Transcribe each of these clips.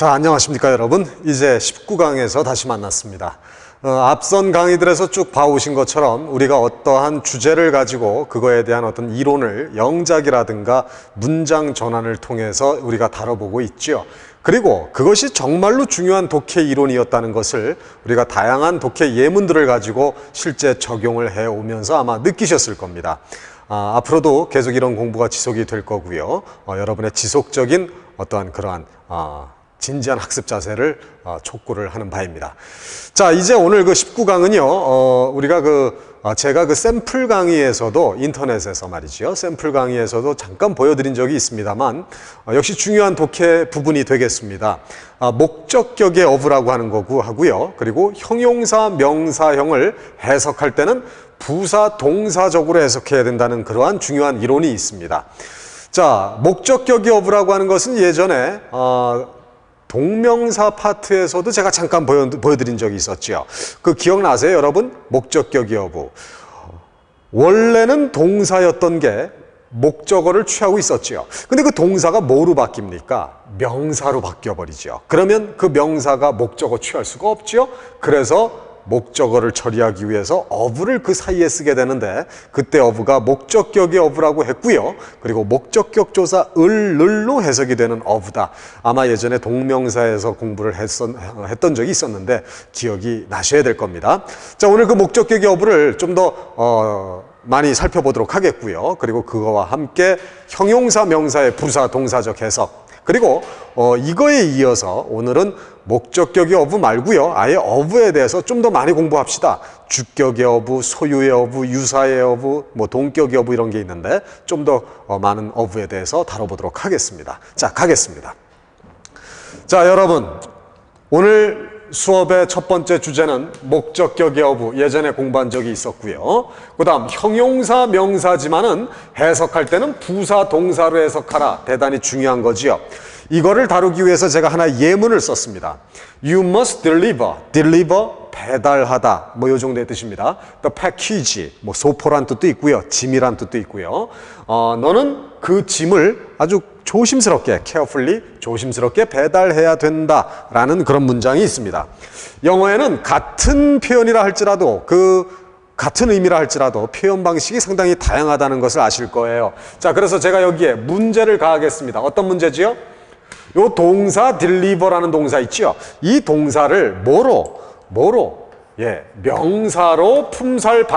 자, 안녕하십니까 여러분. 이제 19강에서 다시 만났습니다. 앞선 강의들에서 쭉 봐오신 것처럼 우리가 어떠한 주제를 가지고 그거에 대한 어떤 이론을 영작이라든가 문장 전환을 통해서 우리가 다뤄보고 있죠. 그리고 그것이 정말로 중요한 독해 이론이었다는 것을 우리가 다양한 독해 예문들을 가지고 실제 적용을 해오면서 아마 느끼셨을 겁니다. 앞으로도 계속 이런 공부가 지속이 될 거고요. 여러분의 지속적인 어떠한 그러한 진지한 학습 자세를 촉구를 하는 바입니다. 자, 이제 오늘 그 19강은요, 우리가 제가 그 샘플 강의에서도 인터넷에서 말이죠. 샘플 강의에서도 잠깐 보여드린 적이 있습니다만, 역시 중요한 독해 부분이 되겠습니다. 목적격의 어부라고 하는 거고 하고요. 그리고 형용사, 명사형을 해석할 때는 부사, 동사적으로 해석해야 된다는 그러한 중요한 이론이 있습니다. 자, 목적격의 어부라고 하는 것은 예전에 동명사 파트에서도 제가 잠깐 보여드린 적이 있었죠. 그 기억나세요, 여러분? 목적격의 어부. 원래는 동사였던 게 목적어를 취하고 있었죠. 근데 그 동사가 뭐로 바뀝니까? 명사로 바뀌어버리죠. 그러면 그 명사가 목적어 취할 수가 없죠. 그래서 목적어를 처리하기 위해서 어부를 그 사이에 쓰게 되는데, 그때 어부가 목적격의 어부라고 했고요. 그리고 목적격 조사 을로 해석이 되는 어부다. 아마 예전에 동명사에서 공부를 했던 적이 있었는데 기억이 나셔야 될 겁니다. 자, 오늘 그 목적격의 어부를 좀 더 많이 살펴보도록 하겠고요. 그리고 그거와 함께 형용사, 명사의 부사, 동사적 해석, 그리고 이거에 이어서 오늘은 목적격의 어부 말고요, 아예 어부에 대해서 좀 더 많이 공부합시다. 주격의 어부, 소유의 어부, 유사의 어부, 동격의 어부 이런 게 있는데 좀 더 많은 어부에 대해서 다뤄보도록 하겠습니다. 자, 가겠습니다. 자, 여러분, 오늘 수업의 첫 번째 주제는 목적격의 어부, 예전에 공부한 적이 있었고요. 그 다음 형용사, 명사지만은 해석할 때는 부사, 동사로 해석하라. 대단히 중요한 거지요. 이거를 다루기 위해서 제가 하나 예문을 썼습니다. You must deliver, 배달하다, 요 정도의 뜻입니다. The package, 소포란 뜻도 있고요, 짐이란 뜻도 있고요. 너는 그 짐을 아주 조심스럽게, carefully, 조심스럽게 배달해야 된다라는 그런 문장이 있습니다. 영어에는 같은 표현이라 할지라도, 같은 의미라 할지라도 표현 방식이 상당히 다양하다는 것을 아실 거예요. 자, 그래서 제가 여기에 문제를 가하겠습니다. 어떤 문제지요? 요 동사 deliver라는 동사 있죠? 이 동사를 명사로 품살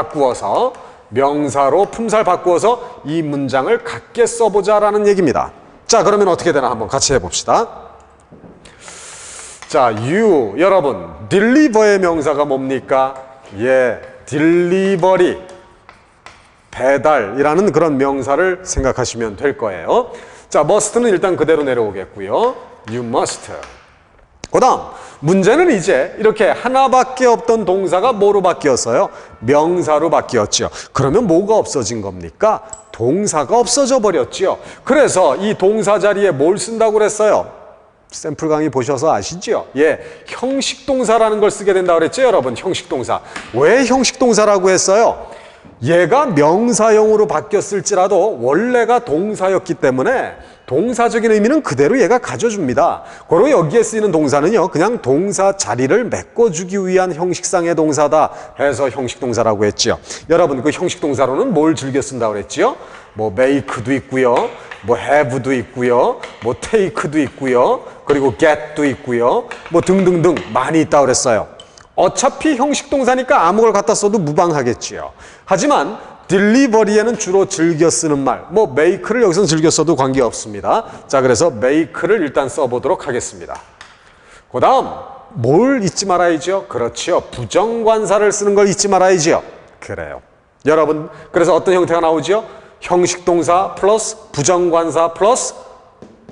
바꾸어서 이 문장을 같게 써보자라는 얘기입니다. 자, 그러면 어떻게 되나 한번 같이 해봅시다. 자, 여러분, deliver의 명사가 뭡니까? delivery, 배달이라는 그런 명사를 생각하시면 될 거예요. 자, must는 일단 그대로 내려오겠고요. You must. 그 다음, 문제는 이제 이렇게 하나밖에 없던 동사가 뭐로 바뀌었어요? 명사로 바뀌었죠. 그러면 뭐가 없어진 겁니까? 동사가 없어져 버렸죠. 그래서 이 동사 자리에 뭘 쓴다고 그랬어요? 샘플 강의 보셔서 아시죠? 형식 동사라는 걸 쓰게 된다고 그랬죠, 여러분? 형식 동사. 왜 형식 동사라고 했어요? 얘가 명사형으로 바뀌었을지라도 원래가 동사였기 때문에 동사적인 의미는 그대로 얘가 가져줍니다. 그리고 여기에 쓰이는 동사는요, 그냥 동사 자리를 메꿔주기 위한 형식상의 동사다 해서 형식 동사라고 했죠. 여러분, 그 형식 동사로는 뭘 즐겨 쓴다고 그랬죠? make도 있고요, have도 있고요, take도 있고요, 그리고 get도 있고요, 등등등 많이 있다고 그랬어요. 어차피 형식 동사니까 아무 걸 갖다 써도 무방하겠지요. 하지만 delivery에는 주로 즐겨 쓰는 말, make를 여기서는 즐겨 써도 관계없습니다. 자, 그래서 make를 일단 써보도록 하겠습니다. 그 다음 뭘 잊지 말아야죠? 그렇죠, 부정관사를 쓰는 걸 잊지 말아야죠. 그래요, 여러분. 그래서 어떤 형태가 나오죠? 형식 동사 플러스 부정관사 플러스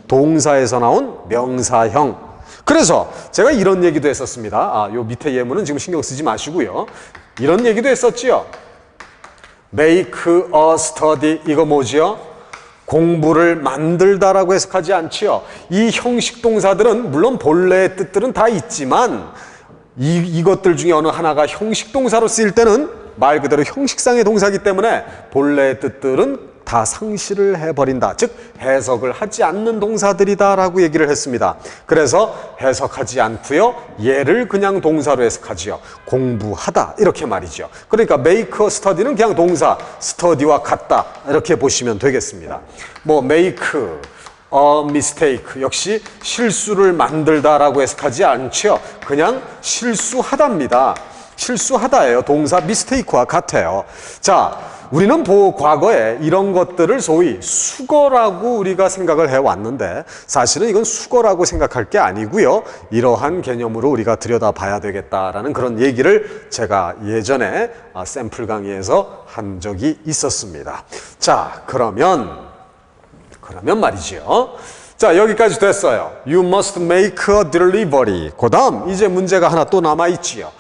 동사에서 나온 명사형. 그래서 제가 이런 얘기도 했었습니다. 요 밑에 예문은 지금 신경 쓰지 마시고요. 이런 얘기도 했었지요. make a study, 이거 뭐지요? 공부를 만들다라고 해석하지 않지요. 이 형식 동사들은 물론 본래의 뜻들은 다 있지만 이것들 중에 어느 하나가 형식 동사로 쓰일 때는 말 그대로 형식상의 동사이기 때문에 본래의 뜻들은 다 상실을 해버린다. 즉 해석을 하지 않는 동사들이다라고 얘기를 했습니다. 그래서 해석하지 않고요. 얘를 그냥 동사로 해석하지요. 공부하다 이렇게 말이죠. 그러니까 make a study는 그냥 동사 study와 같다 이렇게 보시면 되겠습니다. 뭐 make a mistake 역시 실수를 만들다라고 해석하지 않죠. 그냥 실수하다입니다. 실수하다예요. 동사 mistake와 같아요. 자, 우리는 과거에 이런 것들을 소위 수거라고 우리가 생각을 해왔는데 사실은 이건 수거라고 생각할 게 아니고요. 이러한 개념으로 우리가 들여다봐야 되겠다라는 그런 얘기를 제가 예전에 샘플 강의에서 한 적이 있었습니다. 자, 그러면 말이죠. 자, 여기까지 됐어요. You must make a delivery. 그 다음 이제 문제가 하나 또 남아있지요.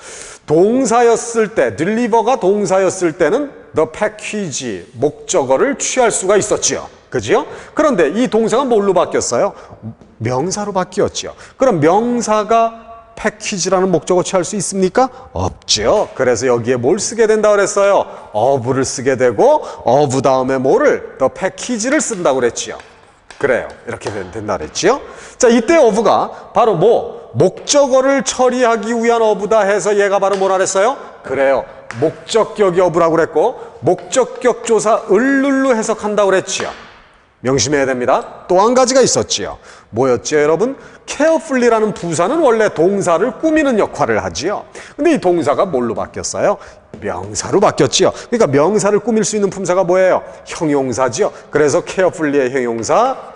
동사였을 때, deliver가 동사였을 때는 the package, 목적어를 취할 수가 있었지요. 그죠? 그런데 이 동사가 뭘로 바뀌었어요? 명사로 바뀌었죠. 그럼 명사가 package라는 목적어 취할 수 있습니까? 없죠. 그래서 여기에 뭘 쓰게 된다 그랬어요? of를 쓰게 되고 of 다음에 뭐를? the package를 쓴다고 그랬지요. 그래요. 이렇게 된다 그랬지요. 자, 이때 of가 바로 목적어를 처리하기 위한 어부다 해서 얘가 바로 뭐라 그랬어요? 그래요. 목적격이 어부라고 그랬고 목적격 조사 을룰로 해석한다고 그랬지요. 명심해야 됩니다. 또 한 가지가 있었지요. 뭐였죠, 여러분? carefully라는 부사는 원래 동사를 꾸미는 역할을 하지요. 근데 이 동사가 뭘로 바뀌었어요? 명사로 바뀌었지요. 그러니까 명사를 꾸밀 수 있는 품사가 뭐예요? 형용사지요. 그래서 carefully의 형용사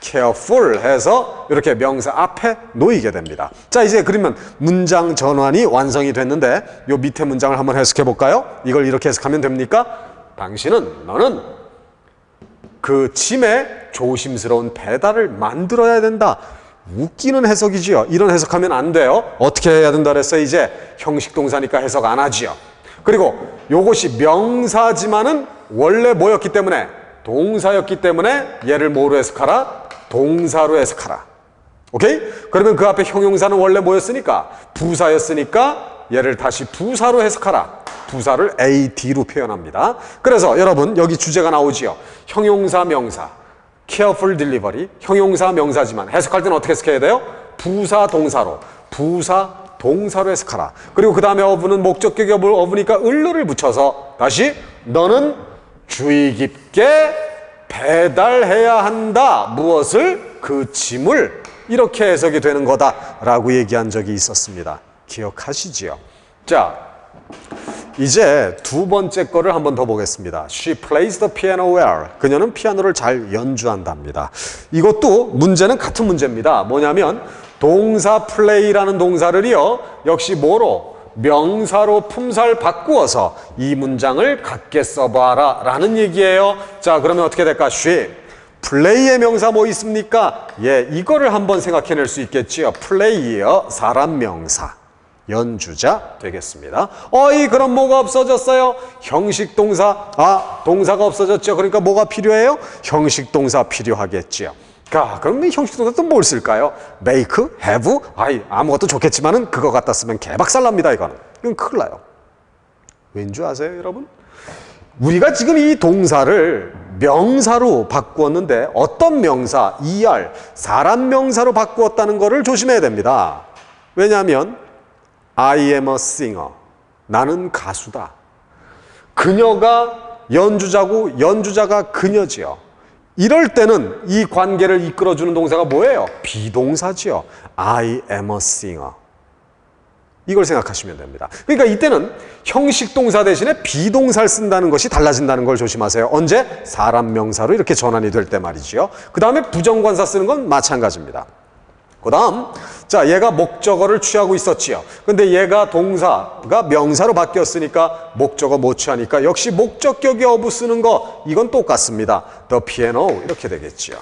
careful 해서 이렇게 명사 앞에 놓이게 됩니다. 자, 이제 그러면 문장 전환이 완성이 됐는데 요 밑에 문장을 한번 해석해 볼까요? 이걸 이렇게 해석하면 됩니까? 너는 그 짐의 조심스러운 배달을 만들어야 된다. 웃기는 해석이지요. 이런 해석하면 안 돼요. 어떻게 해야 된다 그랬어요? 이제 형식 동사니까 해석 안 하지요. 그리고 요것이 명사지만은 원래 뭐였기 때문에? 동사였기 때문에 얘를 뭐로 해석하라? 동사로 해석하라. 오케이? 그러면 그 앞에 형용사는 원래 뭐였으니까? 부사였으니까 얘를 다시 부사로 해석하라. 부사를 AD로 표현합니다. 그래서 여러분 여기 주제가 나오지요. 형용사 명사 careful delivery 형용사 명사지만 해석할 때는 어떻게 해석해야 돼요? 부사 동사로 부사 동사로 해석하라. 그리고 그 다음에 어부는 목적격이 어부니까 을루를 붙여서 다시 너는 주의 깊게 배달해야 한다. 무엇을? 그 짐을. 이렇게 해석이 되는 거다라고 얘기한 적이 있었습니다. 기억하시지요? 자, 이제 두 번째 거를 한번 더 보겠습니다. She plays the piano well. 그녀는 피아노를 잘 연주한답니다. 이것도 문제는 같은 문제입니다. 뭐냐면 동사 play라는 동사를요. 역시 뭐로? 명사로 품사를 바꾸어서 이 문장을 같게 써봐라 라는 얘기예요. 자, 그러면 어떻게 될까? She play의 명사 뭐 있습니까? 예, 이거를 한번 생각해낼 수 있겠지요. play어 사람 명사 연주자 되겠습니다. 그럼 뭐가 없어졌어요? 형식 동사. 동사가 없어졌죠. 그러니까 뭐가 필요해요? 형식 동사 필요하겠지요. 그럼 이 형식 동사 또 뭘 쓸까요? make, have, 아무것도 좋겠지만은 그거 갖다 쓰면 개박살 납니다. 이건 큰일 나요. 왠 줄 아세요, 여러분? 우리가 지금 이 동사를 명사로 바꾸었는데 어떤 명사, er, 사람 명사로 바꾸었다는 것을 조심해야 됩니다. 왜냐하면 I am a singer. 나는 가수다. 그녀가 연주자고 연주자가 그녀지요. 이럴 때는 이 관계를 이끌어주는 동사가 뭐예요? 비동사지요. I am a singer. 이걸 생각하시면 됩니다. 그러니까 이때는 형식 동사 대신에 비동사를 쓴다는 것이 달라진다는 걸 조심하세요. 언제? 사람 명사로 이렇게 전환이 될 때 말이지요. 그 다음에 부정관사 쓰는 건 마찬가지입니다. 그 다음, 자, 얘가 목적어를 취하고 있었지요. 근데 얘가 동사가 명사로 바뀌었으니까 목적어 못 취하니까 역시 목적격이 어부 쓰는 거, 이건 똑같습니다. The piano, 이렇게 되겠지요.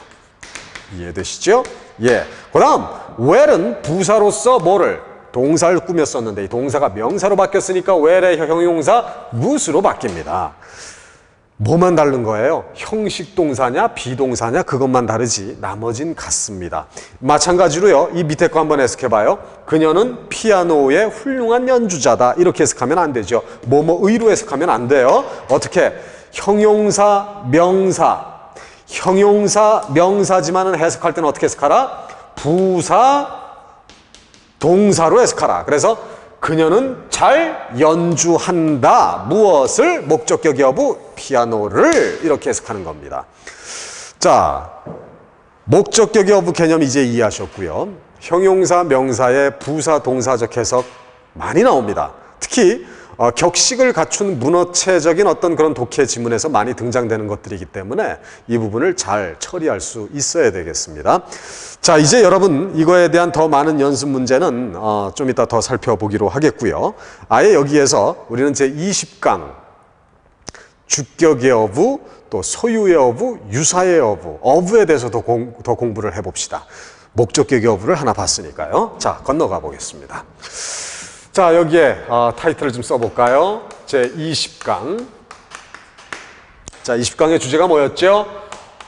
이해되시죠? 예. 그 다음, well은 부사로서 뭐를? 동사를 꾸몄었는데 이 동사가 명사로 바뀌었으니까 well의 형용사 무스로 바뀝니다. 뭐만 다른 거예요? 형식 동사냐 비동사냐 그것만 다르지 나머진 같습니다. 마찬가지로요. 이 밑에 거 한번 해석해봐요. 그녀는 피아노의 훌륭한 연주자다. 이렇게 해석하면 안 되죠. 뭐의로 해석하면 안 돼요. 어떻게? 형용사, 명사. 형용사, 명사지만은 해석할 때는 어떻게 해석하라? 부사, 동사로 해석하라. 그래서 그녀는 잘 연주한다. 무엇을? 목적격 여부, 피아노를 이렇게 해석하는 겁니다. 자, 목적격 여부 개념 이제 이해하셨고요. 형용사, 명사의 부사, 동사적 해석 많이 나옵니다. 특히 격식을 갖춘 문어체적인 어떤 그런 독해 지문에서 많이 등장되는 것들이기 때문에 이 부분을 잘 처리할 수 있어야 되겠습니다. 자, 이제 여러분 이거에 대한 더 많은 연습 문제는 좀 이따 더 살펴보기로 하겠고요. 아예 여기에서 우리는 제20강 주격의 어부, 또 소유의 어부, 유사의 어부, 어부에 대해서 더 공부를 해봅시다. 목적격의 어부를 하나 봤으니까요. 자, 건너가 보겠습니다. 자, 여기에 타이틀을 좀 써볼까요? 제20강. 자, 20강의 주제가 뭐였죠?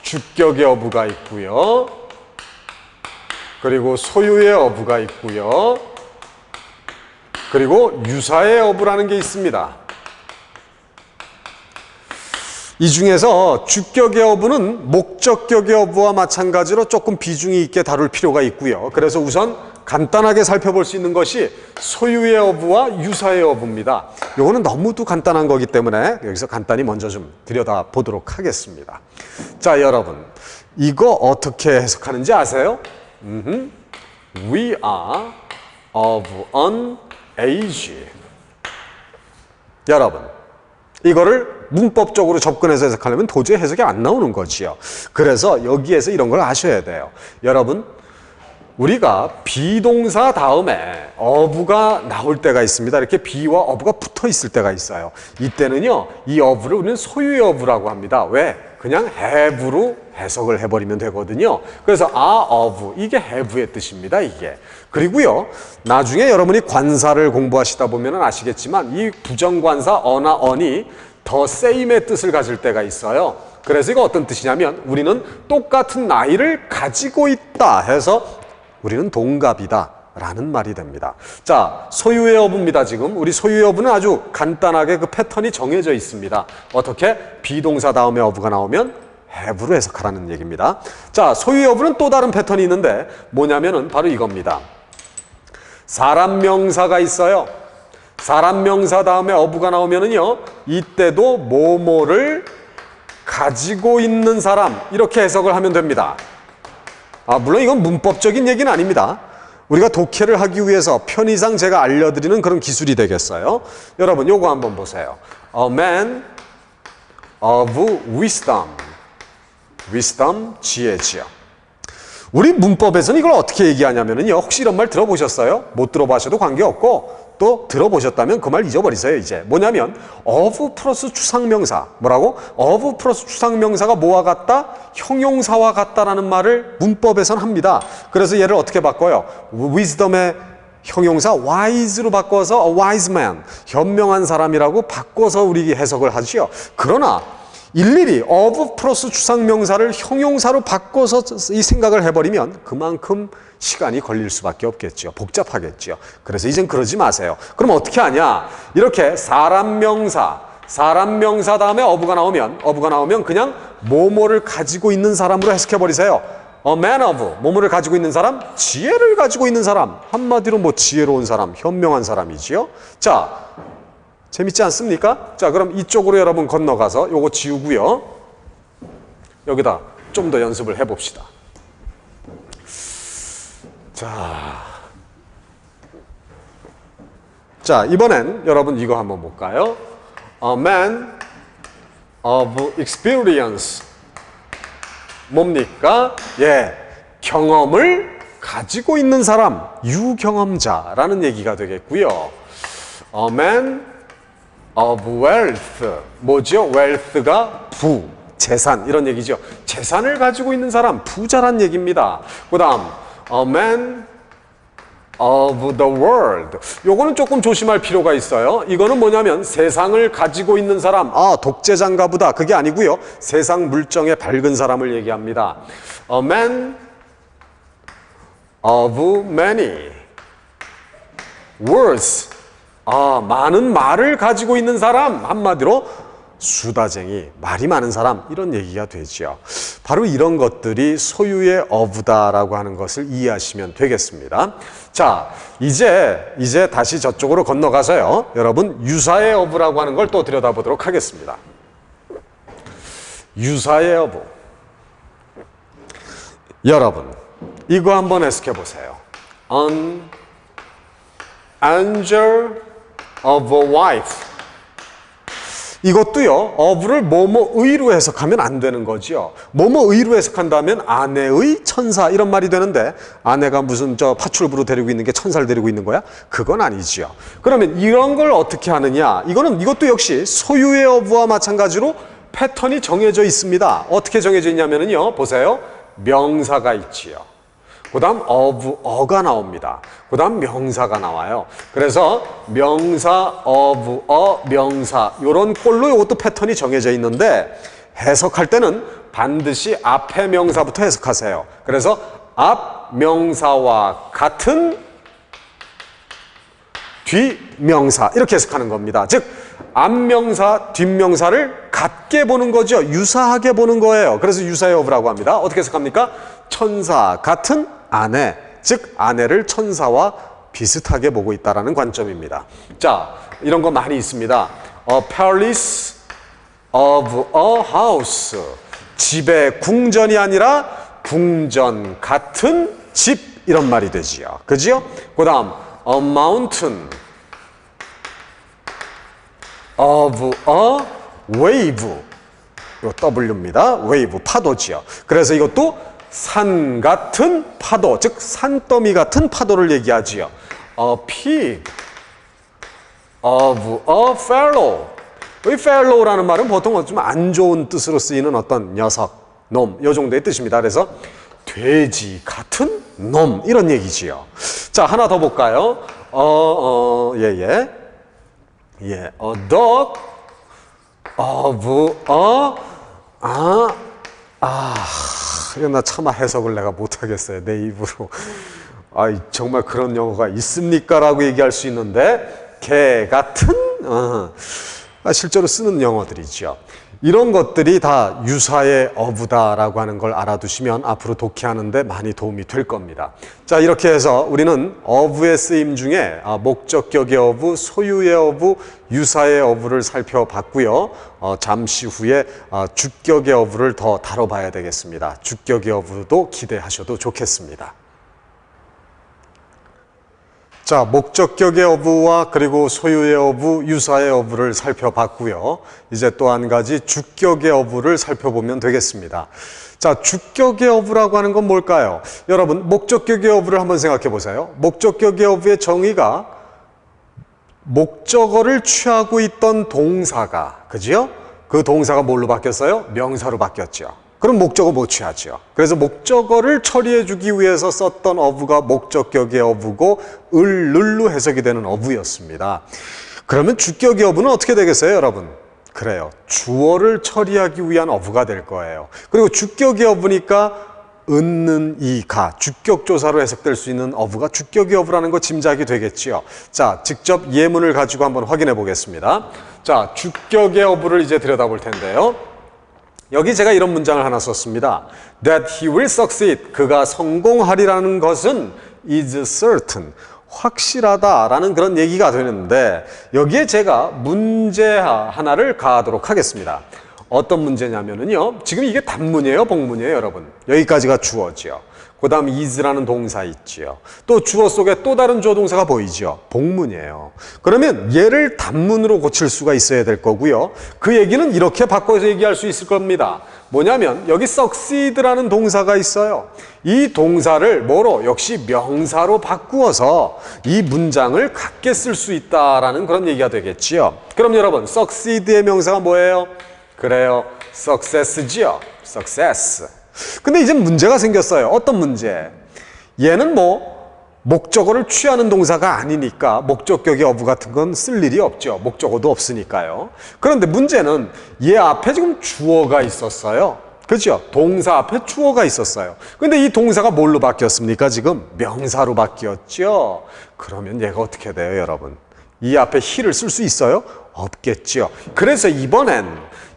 주격의 어부가 있고요. 그리고 소유의 어부가 있고요. 그리고 유사의 어부라는 게 있습니다. 이 중에서 주격의 어부는 목적격의 어부와 마찬가지로 조금 비중이 있게 다룰 필요가 있고요. 그래서 우선 간단하게 살펴볼 수 있는 것이 소유의 어부와 유사의 어부입니다. 요거는 너무도 간단한 거기 때문에 여기서 간단히 먼저 좀 들여다보도록 하겠습니다. 자, 여러분 이거 어떻게 해석하는지 아세요? We are of an age. 여러분 이거를 문법적으로 접근해서 해석하려면 도저히 해석이 안 나오는 거지요. 그래서 여기에서 이런 걸 아셔야 돼요. 여러분 우리가 비동사 다음에 어부가 나올 때가 있습니다. 이렇게 비와 어부가 붙어 있을 때가 있어요. 이때는요, 이 어부를 우리는 소유의 어부라고 합니다. 왜? 그냥 have로 해석을 해버리면 되거든요. 그래서 are of, 이게 have의 뜻입니다, 이게. 그리고요, 나중에 여러분이 관사를 공부하시다 보면 아시겠지만 이 부정관사 어나 언이 더 same의 뜻을 가질 때가 있어요. 그래서 이거 어떤 뜻이냐면 우리는 똑같은 나이를 가지고 있다 해서 우리는 동갑이다 라는 말이 됩니다. 자, 소유의 어부입니다. 지금 우리 소유의 어부는 아주 간단하게 그 패턴이 정해져 있습니다. 어떻게? 비동사 다음에 어부가 나오면 have로 해석하라는 얘기입니다. 자, 소유의 어부는 또 다른 패턴이 있는데 뭐냐면은 바로 이겁니다. 사람 명사가 있어요. 사람 명사 다음에 어부가 나오면은요, 이때도 뭐뭐를 가지고 있는 사람 이렇게 해석을 하면 됩니다. 물론 이건 문법적인 얘기는 아닙니다. 우리가 독해를 하기 위해서 편의상 제가 알려드리는 그런 기술이 되겠어요. 여러분 요거 한번 보세요. A man of wisdom. wisdom, 지혜지요. 우리 문법에서는 이걸 어떻게 얘기하냐면요. 혹시 이런 말 들어보셨어요? 못 들어보셔도 관계없고 또 들어보셨다면 그 말 잊어버리세요. 이제 뭐냐면 of 플러스 추상명사. 뭐라고? of 플러스 추상명사가 뭐와 같다? 형용사와 같다라는 말을 문법에서는 합니다. 그래서 얘를 어떻게 바꿔요? wisdom의 형용사 wise로 바꿔서 a wise man, 현명한 사람이라고 바꿔서 우리 해석을 하지요. 그러나 일일이 of 플러스 추상명사를 형용사로 바꿔서 이 생각을 해버리면 그만큼 시간이 걸릴 수밖에 없겠죠. 복잡하겠죠. 그래서 이젠 그러지 마세요. 그럼 어떻게 하냐? 이렇게 사람 명사 다음에 어부가 나오면 그냥 뭐뭐를 가지고 있는 사람으로 해석해버리세요. A man of, 뭐뭐를 가지고 있는 사람, 지혜를 가지고 있는 사람. 한마디로 뭐 지혜로운 사람, 현명한 사람이지요. 자, 재밌지 않습니까? 자, 그럼 이쪽으로 여러분 건너가서 요거 지우고요. 여기다 좀 더 연습을 해봅시다. 자, 이번엔 여러분 이거 한번 볼까요? A man of experience. 뭡니까? 예, 경험을 가지고 있는 사람, 유경험자라는 얘기가 되겠고요. A man of wealth. 뭐죠? wealth가 부, 재산 이런 얘기죠. 재산을 가지고 있는 사람, 부자란 얘기입니다. 그 다음 a man of the world. 요거는 조금 조심할 필요가 있어요. 이거는 뭐냐면 세상을 가지고 있는 사람, 독재자인가 보다. 그게 아니고요. 세상 물정에 밝은 사람을 얘기합니다. A man of many words. 많은 말을 가지고 있는 사람. 한마디로 수다쟁이, 말이 많은 사람 이런 얘기가 되지요. 바로 이런 것들이 소유의 어부다라고 하는 것을 이해하시면 되겠습니다. 자, 이제 다시 저쪽으로 건너가서요. 여러분 유사의 어부라고 하는 걸 또 들여다보도록 하겠습니다. 유사의 어부. 여러분 이거 한번 해석해 보세요. An angel of a wife. 이것도요, 어부를 뭐뭐의로 해석하면 안 되는 거지요. 뭐뭐의로 해석한다면 아내의 천사 이런 말이 되는데, 아내가 무슨 파출부로 데리고 있는 게 천사를 데리고 있는 거야? 그건 아니지요. 그러면 이런 걸 어떻게 하느냐? 이것도 역시 소유의 어부와 마찬가지로 패턴이 정해져 있습니다. 어떻게 정해져 있냐면요, 보세요. 명사가 있지요. 그 다음 어가 나옵니다. 그 다음 명사가 나와요. 그래서 명사, 명사 요런 꼴로 이것도 패턴이 정해져 있는데 해석할 때는 반드시 앞에 명사부터 해석하세요. 그래서 앞 명사와 같은 뒷명사 이렇게 해석하는 겁니다. 즉 앞명사, 뒷명사를 같게 보는 거죠. 유사하게 보는 거예요. 그래서 유사의 어부라고 합니다. 어떻게 해석합니까? 천사, 같은 아내, 즉 아내를 천사와 비슷하게 보고 있다는 관점입니다. 자, 이런 거 많이 있습니다. A palace of a house. 집의 궁전이 아니라 궁전 같은 집 이런 말이 되지요. 그지요? 그 다음 a mountain of a wave. 요 W입니다. wave, 파도지요. 그래서 이것도 산 같은 파도, 즉 산더미 같은 파도를 얘기하지요. A pig of a fellow. 이 fellow라는 말은 보통 좀 안 좋은 뜻으로 쓰이는 어떤 녀석, 놈, 요 정도의 뜻입니다. 그래서 돼지 같은 놈 이런 얘기지요. 자, 하나 더 볼까요? A dog of 이건 나 차마 해석을 내가 못하겠어요. 내 입으로. 정말 그런 영어가 있습니까? 라고 얘기할 수 있는데 개 같은 실제로 쓰는 영어들이죠. 이런 것들이 다 유사의 어부다라고 하는 걸 알아두시면 앞으로 독해하는 데 많이 도움이 될 겁니다. 자, 이렇게 해서 우리는 어부의 쓰임 중에 목적격의 어부, 소유의 어부, 유사의 어부를 살펴봤고요. 잠시 후에 주격의 어부를 더 다뤄봐야 되겠습니다. 주격의 어부도 기대하셔도 좋겠습니다. 자, 목적격의 어부와 그리고 소유의 어부, 유사의 어부를 살펴봤고요. 이제 또 한 가지 주격의 어부를 살펴보면 되겠습니다. 자, 주격의 어부라고 하는 건 뭘까요? 여러분, 목적격의 어부를 한번 생각해 보세요. 목적격의 어부의 정의가 목적어를 취하고 있던 동사가, 그지요? 그 동사가 뭘로 바뀌었어요? 명사로 바뀌었죠. 그럼 목적어 못 취하죠. 그래서 목적어를 처리해 주기 위해서 썼던 어부가 목적격의 어부고 을룰로 해석이 되는 어부였습니다. 그러면 주격의 어부는 어떻게 되겠어요, 여러분? 그래요. 주어를 처리하기 위한 어부가 될 거예요. 그리고 주격의 어부니까 은는 이가 주격조사로 해석될 수 있는 어부가 주격의 어부라는 거 짐작이 되겠지요. 자, 직접 예문을 가지고 한번 확인해 보겠습니다. 자, 주격의 어부를 이제 들여다볼 텐데요. 여기 제가 이런 문장을 하나 썼습니다. That he will succeed. 그가 성공하리라는 것은 is certain. 확실하다라는 그런 얘기가 되는데 여기에 제가 문제 하나를 가하도록 하겠습니다. 어떤 문제냐면요. 지금 이게 단문이에요, 복문이에요, 여러분? 여기까지가 주어지요. 그 다음 is라는 동사 있지요. 또 주어 속에 또 다른 주어 동사가 보이죠. 복문이에요. 그러면 얘를 단문으로 고칠 수가 있어야 될 거고요. 그 얘기는 이렇게 바꿔서 얘기할 수 있을 겁니다. 뭐냐면 여기 succeed라는 동사가 있어요. 이 동사를 뭐로? 역시 명사로 바꾸어서 이 문장을 같게 쓸 수 있다라는 그런 얘기가 되겠지요. 그럼 여러분, succeed의 명사가 뭐예요? 그래요. success지요. success. 근데 이제 문제가 생겼어요. 어떤 문제? 얘는 목적어를 취하는 동사가 아니니까 목적격의 어부 같은 건 쓸 일이 없죠. 목적어도 없으니까요. 그런데 문제는 얘 앞에 지금 주어가 있었어요. 그렇죠? 동사 앞에 주어가 있었어요. 근데 이 동사가 뭘로 바뀌었습니까? 지금 명사로 바뀌었죠. 그러면 얘가 어떻게 돼요, 여러분? 이 앞에 he를 쓸 수 있어요? 없겠죠. 그래서 이번엔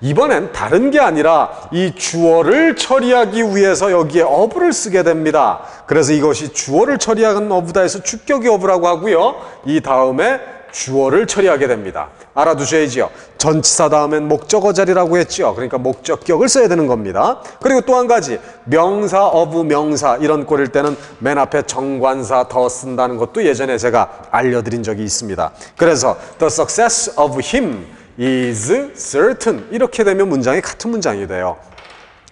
이번엔 다른 게 아니라 이 주어를 처리하기 위해서 여기에 of를 쓰게 됩니다. 그래서 이것이 주어를 처리하는 of다 해서 주격의 of라고 하고요. 이 다음에 주어를 처리하게 됩니다. 알아두셔야지요. 전치사 다음엔 목적어 자리라고 했죠. 그러니까 목적격을 써야 되는 겁니다. 그리고 또 한 가지 명사, of, 명사 이런 꼴일 때는 맨 앞에 정관사 더 쓴다는 것도 예전에 제가 알려드린 적이 있습니다. 그래서 the success of him is certain 이렇게 되면 문장이 같은 문장이 돼요.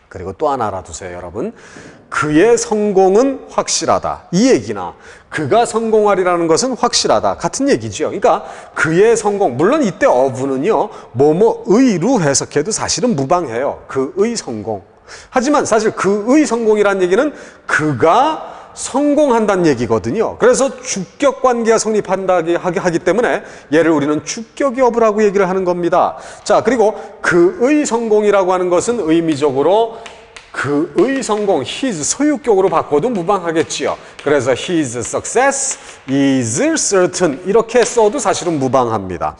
그리고 또 하나 알아두세요, 여러분. 그의 성공은 확실하다. 이 얘기나 그가 성공하리라는 것은 확실하다. 같은 얘기죠. 그러니까 그의 성공, 물론 이때 of는요, 뭐뭐의로 해석해도 사실은 무방해요. 그의 성공. 하지만 사실 그의 성공이라는 얘기는 그가 성공한다는 얘기거든요. 그래서 주격 관계가 성립한다기 하기 때문에 얘를 우리는 주격의 of라고 얘기를 하는 겁니다. 자, 그리고 그의 성공이라고 하는 것은 의미적으로 그의 성공, his 소유격으로 바꿔도 무방하겠지요. 그래서 his success is certain 이렇게 써도 사실은 무방합니다.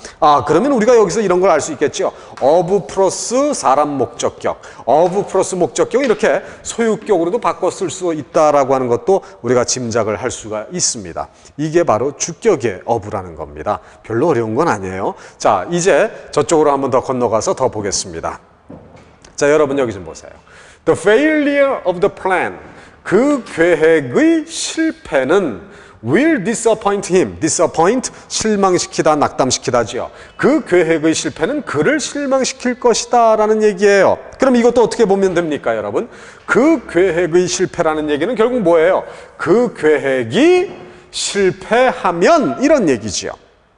그러면 우리가 여기서 이런 걸 알 수 있겠죠. of 플러스 사람 목적격, of 플러스 목적격 이렇게 소유격으로도 바꿔 쓸 수 있다라고 하는 것도 우리가 짐작을 할 수가 있습니다. 이게 바로 주격의 of라는 겁니다. 별로 어려운 건 아니에요. 자, 이제 저쪽으로 한번 더 건너가서 더 보겠습니다. 자, 여러분 여기 좀 보세요. The failure of the plan, 그 계획의 실패는 will disappoint him. disappoint, 실망시키다, 낙담시키다지요. 그 계획의 실패는 그를 실망시킬 것이다 라는 얘기예요. 그럼 이것도 어떻게 보면 됩니까, 여러분? 그 계획의 실패라는 얘기는 결국 뭐예요? 그 계획이 실패하면 이런 얘기지요.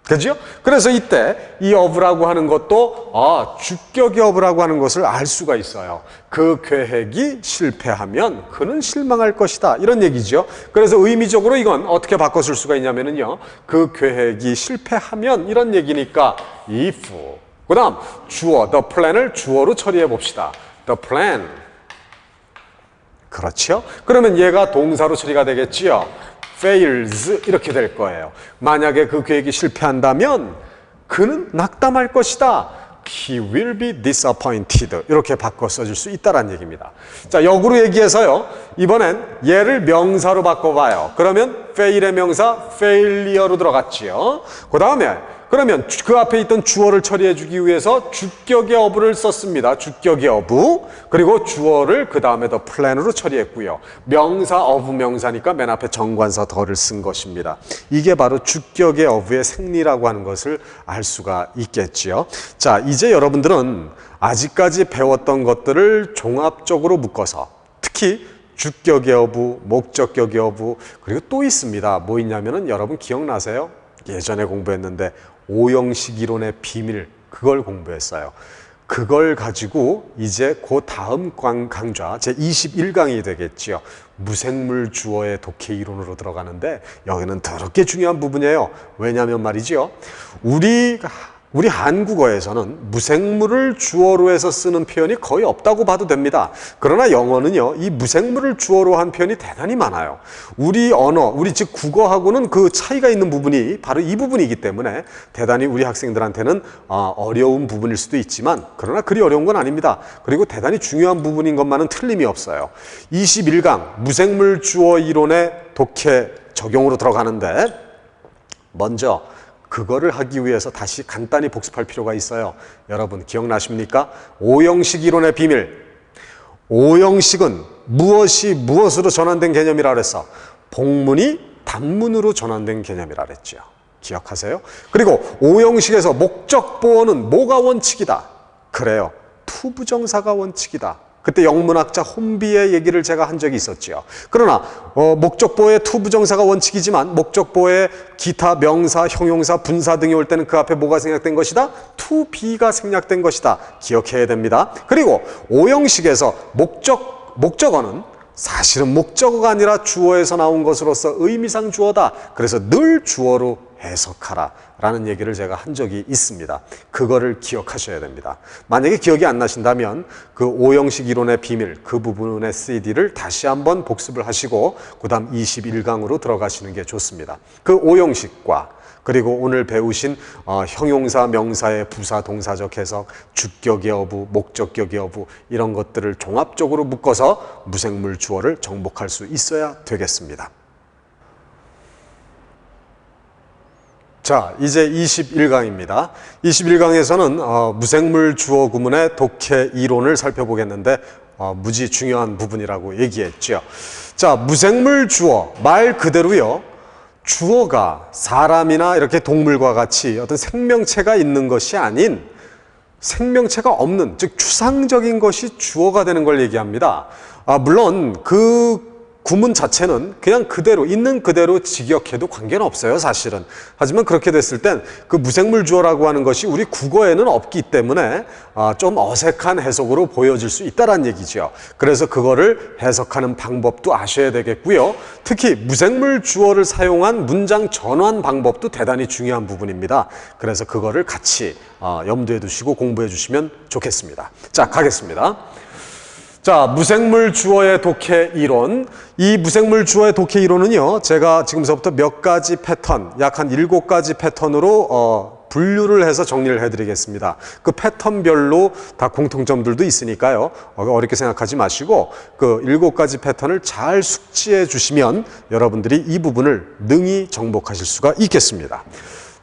그죠? 그래서 이때 이 of라고 하는 것도 주격의 of라고 하는 것을 알 수가 있어요. 그 계획이 실패하면 그는 실망할 것이다. 이런 얘기죠. 그래서 의미적으로 이건 어떻게 바꿔 쓸 수가 있냐면요. 그 계획이 실패하면 이런 얘기니까 if. 그 다음 주어, the plan을 주어로 처리해 봅시다. the plan. 그렇죠? 그러면 얘가 동사로 처리가 되겠지요. fails 이렇게 될 거예요. 만약에 그 계획이 실패한다면 그는 낙담할 것이다. He will be disappointed 이렇게 바꿔 써줄 수 있다는 얘기입니다. 자, 역으로 얘기해서요. 이번엔 얘를 명사로 바꿔봐요. 그러면 fail의 명사 failure로 들어갔지요. 그 다음에 그러면 그 앞에 있던 주어를 처리해주기 위해서 주격의 of를 썼습니다. 주격의 of. 그리고 주어를 그 다음에 the plan으로 처리했고요. 명사 of 명사니까 맨 앞에 정관사 더를 쓴 것입니다. 이게 바로 주격의 of의 생리라고 하는 것을 알 수가 있겠지요. 자, 이제 여러분들은 아직까지 배웠던 것들을 종합적으로 묶어서 특히 주격의 of, 목적격의 of 그리고 또 있습니다. 뭐 있냐면은 여러분 기억나세요? 예전에 공부했는데 오형식 이론의 비밀 그걸 공부했어요. 그걸 가지고 이제 그 다음 강좌 제 21강이 되겠지요. 무생물 주어의 독해 이론으로 들어가는데 여기는 더럽게 중요한 부분이에요. 왜냐하면 말이죠. 우리 한국어에서는 무생물을 주어로 해서 쓰는 표현이 거의 없다고 봐도 됩니다. 그러나 영어는요, 이 무생물을 주어로 한 표현이 대단히 많아요. 우리 언어, 우리 즉 국어하고는 그 차이가 있는 부분이 바로 이 부분이기 때문에 대단히 우리 학생들한테는 어려운 부분일 수도 있지만 그러나 그리 어려운 건 아닙니다. 그리고 대단히 중요한 부분인 것만은 틀림이 없어요. 21강 무생물 주어 이론의 독해 적용으로 들어가는데 먼저 그거를 하기 위해서 다시 간단히 복습할 필요가 있어요. 여러분 기억나십니까? 오형식 이론의 비밀. 오형식은 무엇이 무엇으로 전환된 개념이라 그랬어? 복문이 단문으로 전환된 개념이라 그랬죠. 기억하세요? 그리고 오형식에서 목적보어는 뭐가 원칙이다? 그래요. 투부정사가 원칙이다. 그때 영문학자 혼비의 얘기를 제가 한 적이 있었죠. 그러나 목적보의 투부정사가 원칙이지만 목적보의 기타 명사, 형용사, 분사 등이 올 때는 그 앞에 뭐가 생략된 것이다? to-be가 생략된 것이다. 기억해야 됩니다. 그리고 오형식에서 목적어는 사실은 목적어가 아니라 주어에서 나온 것으로서 의미상 주어다. 그래서 늘 주어로 해석하라 라는 얘기를 제가 한 적이 있습니다. 그거를 기억하셔야 됩니다. 만약에 기억이 안 나신다면 그 오형식 이론의 비밀 그 부분의 CD를 다시 한번 복습을 하시고 그 다음 21강으로 들어가시는 게 좋습니다. 그 오형식과 그리고 오늘 배우신 형용사, 명사의 부사, 동사적 해석, 주격의 여부, 목적격의 여부 이런 것들을 종합적으로 묶어서 무생물 주어를 정복할 수 있어야 되겠습니다. 자, 이제 21강입니다. 21강에서는 무생물 주어 구문의 독해 이론을 살펴보겠는데 무지 중요한 부분이라고 얘기했죠. 자, 무생물 주어 말 그대로요. 주어가 사람이나 이렇게 동물과 같이 어떤 생명체가 있는 것이 아닌 생명체가 없는, 즉 추상적인 것이 주어가 되는 걸 얘기합니다. 물론 그 구문 자체는 그냥 그대로 있는 그대로 직역해도 관계는 없어요, 사실은. 하지만 그렇게 됐을 땐 그 무생물 주어라고 하는 것이 우리 국어에는 없기 때문에 좀 어색한 해석으로 보여질 수 있다는 얘기죠. 그래서 그거를 해석하는 방법도 아셔야 되겠고요. 특히 무생물 주어를 사용한 문장 전환 방법도 대단히 중요한 부분입니다. 그래서 그거를 같이 염두에 두시고 공부해 주시면 좋겠습니다. 자, 가겠습니다. 자, 무생물 주어의 독해 이론. 이 무생물 주어의 독해 이론은요, 제가 지금서부터 몇 가지 패턴, 약 한 7가지 패턴으로 분류를 해서 정리를 해드리겠습니다. 그 패턴별로 다 공통점들도 있으니까요, 어렵게 생각하지 마시고 그 7가지 패턴을 잘 숙지해 주시면 여러분들이 이 부분을 능히 정복하실 수가 있겠습니다.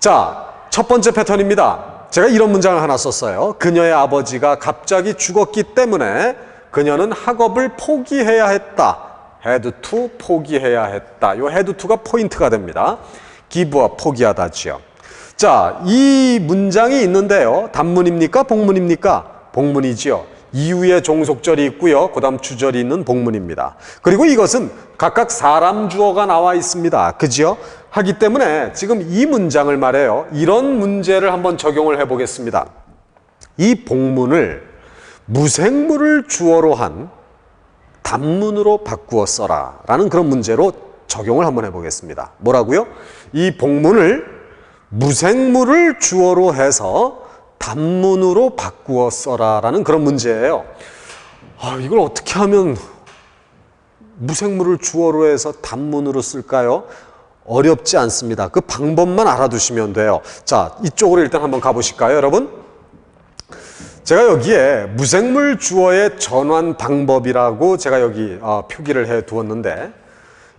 자, 첫 번째 패턴입니다. 제가 이런 문장을 하나 썼어요. 그녀의 아버지가 갑자기 죽었기 때문에 그녀는 학업을 포기해야 했다. had to, 포기해야 했다. 요 had to가 포인트가 됩니다. give up, 포기하다지요. 자, 이 문장이 있는데요. 단문입니까? 복문입니까? 복문이지요. 이후에 종속절이 있고요. 그 다음 주절이 있는 복문입니다. 그리고 이것은 각각 사람 주어가 나와 있습니다. 그죠? 하기 때문에 지금 이 문장을 말해요. 이런 문제를 한번 적용을 해보겠습니다. 이 복문을 무생물을 주어로 한 단문으로 바꾸어 써라 라는 그런 문제로 적용을 한번 해보겠습니다. 뭐라고요? 이 복문을 무생물을 주어로 해서 단문으로 바꾸어 써라 라는 그런 문제예요. 이걸 어떻게 하면 무생물을 주어로 해서 단문으로 쓸까요? 어렵지 않습니다. 그 방법만 알아두시면 돼요. 자, 이쪽으로 일단 한번 가보실까요, 여러분? 제가 여기에 무생물 주어의 전환 방법이라고 제가 여기 표기를 해 두었는데,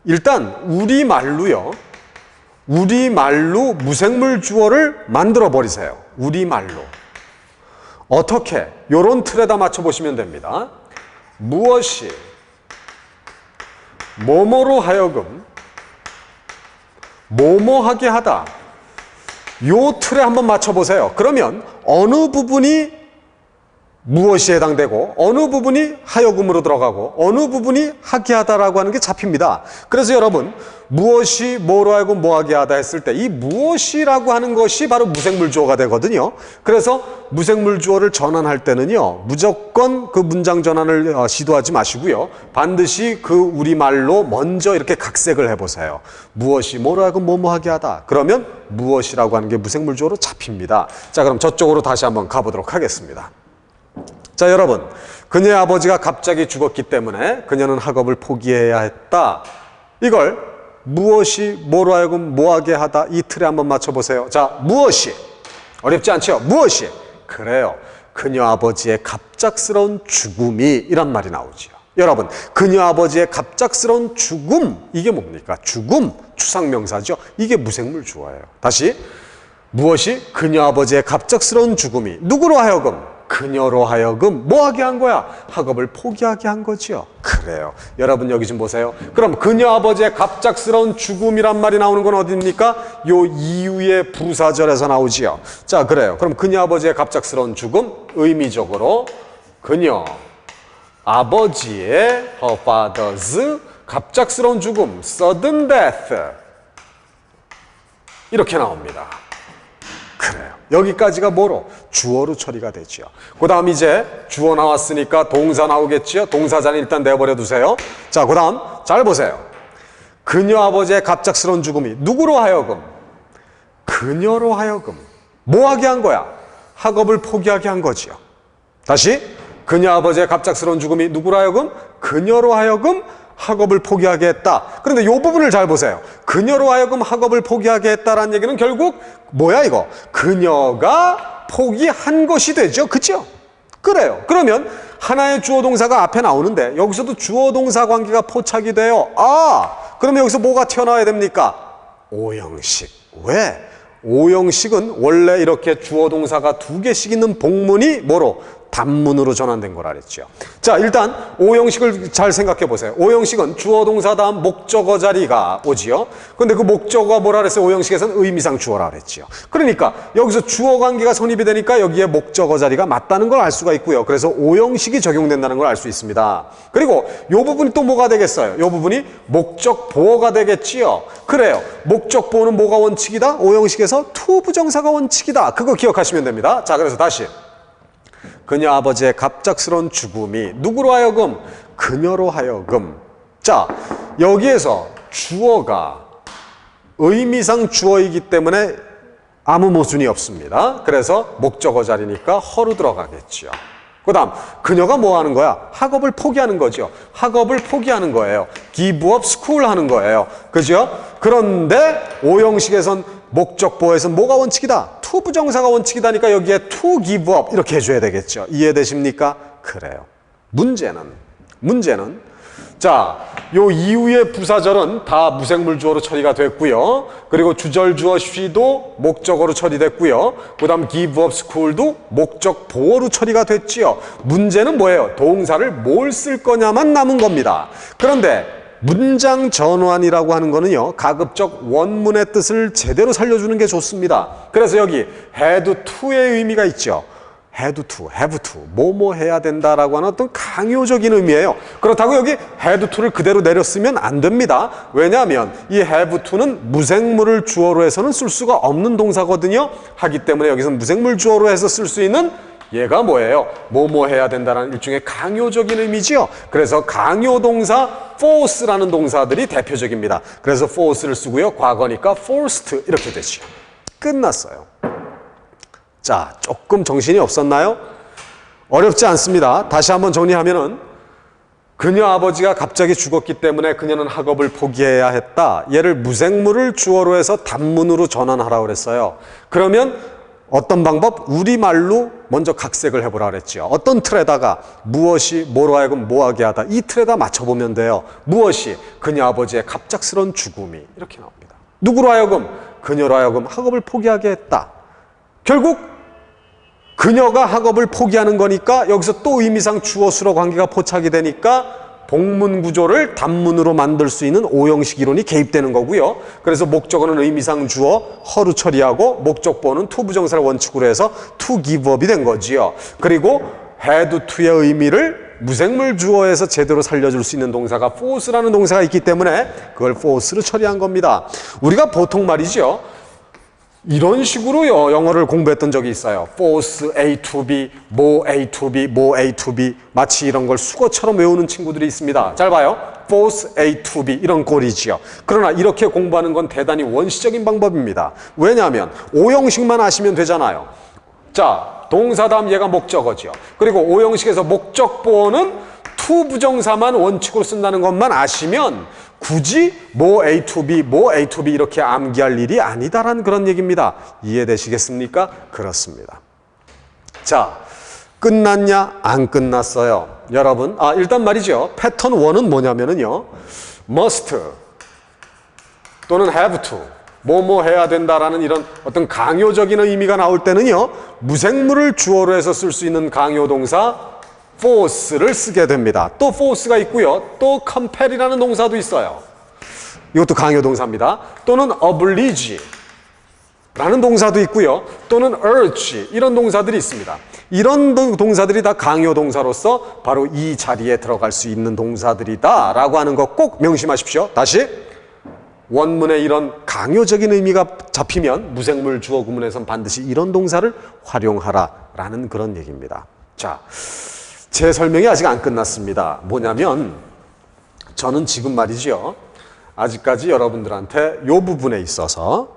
일단 우리말로요. 우리말로 무생물 주어를 만들어 버리세요. 우리말로. 어떻게? 요런 틀에다 맞춰 보시면 됩니다. 무엇이 뭐뭐로 하여금 뭐뭐하게 하다. 요 틀에 한번 맞춰 보세요. 그러면 어느 부분이 무엇이 해당되고 어느 부분이 하여금으로 들어가고 어느 부분이 하게 하다라고 하는 게 잡힙니다. 그래서 여러분, 무엇이 뭐로 하여금 뭐하게 하다 했을 때 이 무엇이라고 하는 것이 바로 무생물 주어가 되거든요. 그래서 무생물 주어를 전환할 때는요, 무조건 그 문장 전환을 시도하지 마시고요, 반드시 그 우리말로 먼저 이렇게 각색을 해보세요. 무엇이 뭐로 하여금 뭐뭐하게 하다. 그러면 무엇이라고 하는 게 무생물 주어로 잡힙니다. 자, 그럼 저쪽으로 다시 한번 가보도록 하겠습니다. 자, 여러분, 그녀의 아버지가 갑자기 죽었기 때문에 그녀는 학업을 포기해야 했다. 이걸 무엇이 뭐로 하여금 뭐하게 하다, 이 틀에 한번 맞춰보세요. 자, 무엇이? 어렵지 않죠? 무엇이? 그래요. 그녀 아버지의 갑작스러운 죽음이 이란 말이 나오지요. 여러분, 그녀 아버지의 갑작스러운 죽음, 이게 뭡니까? 죽음, 추상명사죠. 이게 무생물 주어예요. 다시, 무엇이? 그녀 아버지의 갑작스러운 죽음이 누구로 하여금? 그녀로 하여금 뭐하게 한 거야? 학업을 포기하게 한 거지요. 그래요. 여러분, 여기 좀 보세요. 그럼 그녀 아버지의 갑작스러운 죽음이란 말이 나오는 건 어디입니까? 요 이후의 부사절에서 나오지요. 자, 그래요. 그럼 그녀 아버지의 갑작스러운 죽음, 의미적으로 그녀 아버지의 her father's 갑작스러운 죽음, sudden death, 이렇게 나옵니다. 그래요. 여기까지가 뭐로? 주어로 처리가 되죠. 그 다음 이제 주어 나왔으니까 동사 나오겠죠. 동사자는 일단 내버려 두세요. 자, 그 다음 잘 보세요. 그녀 아버지의 갑작스러운 죽음이 누구로 하여금? 그녀로 하여금 뭐 하게 한 거야? 학업을 포기하게 한 거지요. 다시 그녀 아버지의 갑작스러운 죽음이 누구로 하여금? 그녀로 하여금 학업을 포기하게 했다. 그런데 이 부분을 잘 보세요. 그녀로 하여금 학업을 포기하게 했다라는 얘기는 결국 뭐야 이거? 그녀가 포기한 것이 되죠. 그죠? 그래요. 그러면 하나의 주어 동사가 앞에 나오는데 여기서도 주어 동사 관계가 포착이 돼요. 그러면 여기서 뭐가 튀어나와야 됩니까? 오형식. 왜? 오형식은 원래 이렇게 주어 동사가 두 개씩 있는 복문이 뭐로? 단문으로 전환된 거라 그랬죠. 자, 일단 오형식을 잘 생각해 보세요. 오형식은 주어 동사 다음 목적어 자리가 오지요. 그런데 그 목적어가 뭐라 그랬어요? 오형식에서는 의미상 주어라 그랬죠. 그러니까 여기서 주어 관계가 성립이 되니까 여기에 목적어 자리가 맞다는 걸 알 수가 있고요. 그래서 오형식이 적용된다는 걸 알 수 있습니다. 그리고 이 부분이 또 뭐가 되겠어요? 이 부분이 목적 보어가 되겠지요. 그래요. 목적 보어는 뭐가 원칙이다? 오형식에서 to 부정사가 원칙이다. 그거 기억하시면 됩니다. 자, 그래서 다시 그녀 아버지의 갑작스러운 죽음이 누구로 하여금? 그녀로 하여금. 자, 여기에서 주어가 의미상 주어이기 때문에 아무 모순이 없습니다. 그래서 목적어 자리니까 허로 들어가겠죠. 그 다음 그녀가 뭐 하는 거야? 학업을 포기하는 거죠. 학업을 포기하는 거예요. give up school 하는 거예요. 그죠? 그런데 오형식에선 목적 보어에서는 뭐가 원칙이다? to 부정사가 원칙이다니까 여기에 to give up 이렇게 해줘야 되겠죠. 이해되십니까? 그래요. 문제는 자, 요 이후의 부사절은 다 무생물 주어로 처리가 됐고요. 그리고 주절 주어 she도 목적어로 처리됐고요. 그 다음 give up school도 목적 보어로 처리가 됐지요. 문제는 뭐예요? 동사를 뭘 쓸 거냐만 남은 겁니다. 그런데 문장 전환이라고 하는 거는요, 가급적 원문의 뜻을 제대로 살려주는 게 좋습니다. 그래서 여기 had to의 의미가 있죠. had to, have to, 뭐뭐 해야 된다라고 하는 어떤 강요적인 의미예요. 그렇다고 여기 had to를 그대로 내렸으면 안 됩니다. 왜냐하면 이 have to는 무생물을 주어로 해서는 쓸 수가 없는 동사거든요. 하기 때문에 여기서 무생물 주어로 해서 쓸 수 있는 얘가 뭐예요? 뭐뭐 해야 된다는 일종의 강요적인 의미지요. 그래서 강요 동사 force라는 동사들이 대표적입니다. 그래서 force를 쓰고요. 과거니까 forced 이렇게 되죠. 끝났어요. 자, 조금 정신이 없었나요? 어렵지 않습니다. 다시 한번 정리하면은 그녀 아버지가 갑자기 죽었기 때문에 그녀는 학업을 포기해야 했다. 얘를 무생물을 주어로 해서 단문으로 전환하라고 그랬어요. 그러면 어떤 방법? 우리말로 먼저 각색을 해보라 그랬죠. 어떤 틀에다가 무엇이 뭐로 하여금 뭐하게 하다. 이 틀에다 맞춰보면 돼요. 무엇이? 그녀 아버지의 갑작스러운 죽음이 이렇게 나옵니다. 누구로 하여금? 그녀로 하여금 학업을 포기하게 했다. 결국 그녀가 학업을 포기하는 거니까 여기서 또 의미상 주어 수로 관계가 포착이 되니까 복문 구조를 단문으로 만들 수 있는 오형식 이론이 개입되는 거고요. 그래서 목적어는 의미상 주어 허루 처리하고 목적보어는 to 부정사를 원칙으로 해서 to give up이 된 거지요. 그리고 had to의 의미를 무생물 주어에서 제대로 살려줄 수 있는 동사가 force라는 동사가 있기 때문에 그걸 force로 처리한 겁니다. 우리가 보통 말이죠. 이런 식으로요, 영어를 공부했던 적이 있어요. force A to B, more A to B, more A to B. 마치 이런 걸 수거처럼 외우는 친구들이 있습니다. 잘 봐요. force A to B 이런 꼴이지요. 그러나 이렇게 공부하는 건 대단히 원시적인 방법입니다. 왜냐하면 오형식만 아시면 되잖아요. 자, 동사 다음 얘가 목적어죠. 그리고 오형식에서 목적보어는 to 부정사만 원칙으로 쓴다는 것만 아시면 굳이 more A to B, more A to B 이렇게 암기할 일이 아니다라는 그런 얘기입니다. 이해되시겠습니까? 그렇습니다. 자, 끝났냐? 안 끝났어요. 여러분, 일단 말이죠. 패턴 1은 뭐냐면요. must 또는 have to, 뭐뭐 해야 된다라는 이런 어떤 강요적인 의미가 나올 때는요. 무생물을 주어로 해서 쓸 수 있는 강요 동사 force를 쓰게 됩니다. 또 force가 있고요. 또 compel이라는 동사도 있어요. 이것도 강요 동사입니다. 또는 oblige 라는 동사도 있고요. 또는 urge 이런 동사들이 있습니다. 이런 동사들이 다 강요 동사로서 바로 이 자리에 들어갈 수 있는 동사들이다 라고 하는 거 꼭 명심하십시오. 다시 원문에 이런 강요적인 의미가 잡히면 무생물 주어 구문에선 반드시 이런 동사를 활용하라 라는 그런 얘기입니다. 자, 제 설명이 아직 안 끝났습니다. 뭐냐면 저는 지금 말이죠. 아직까지 여러분들한테 이 부분에 있어서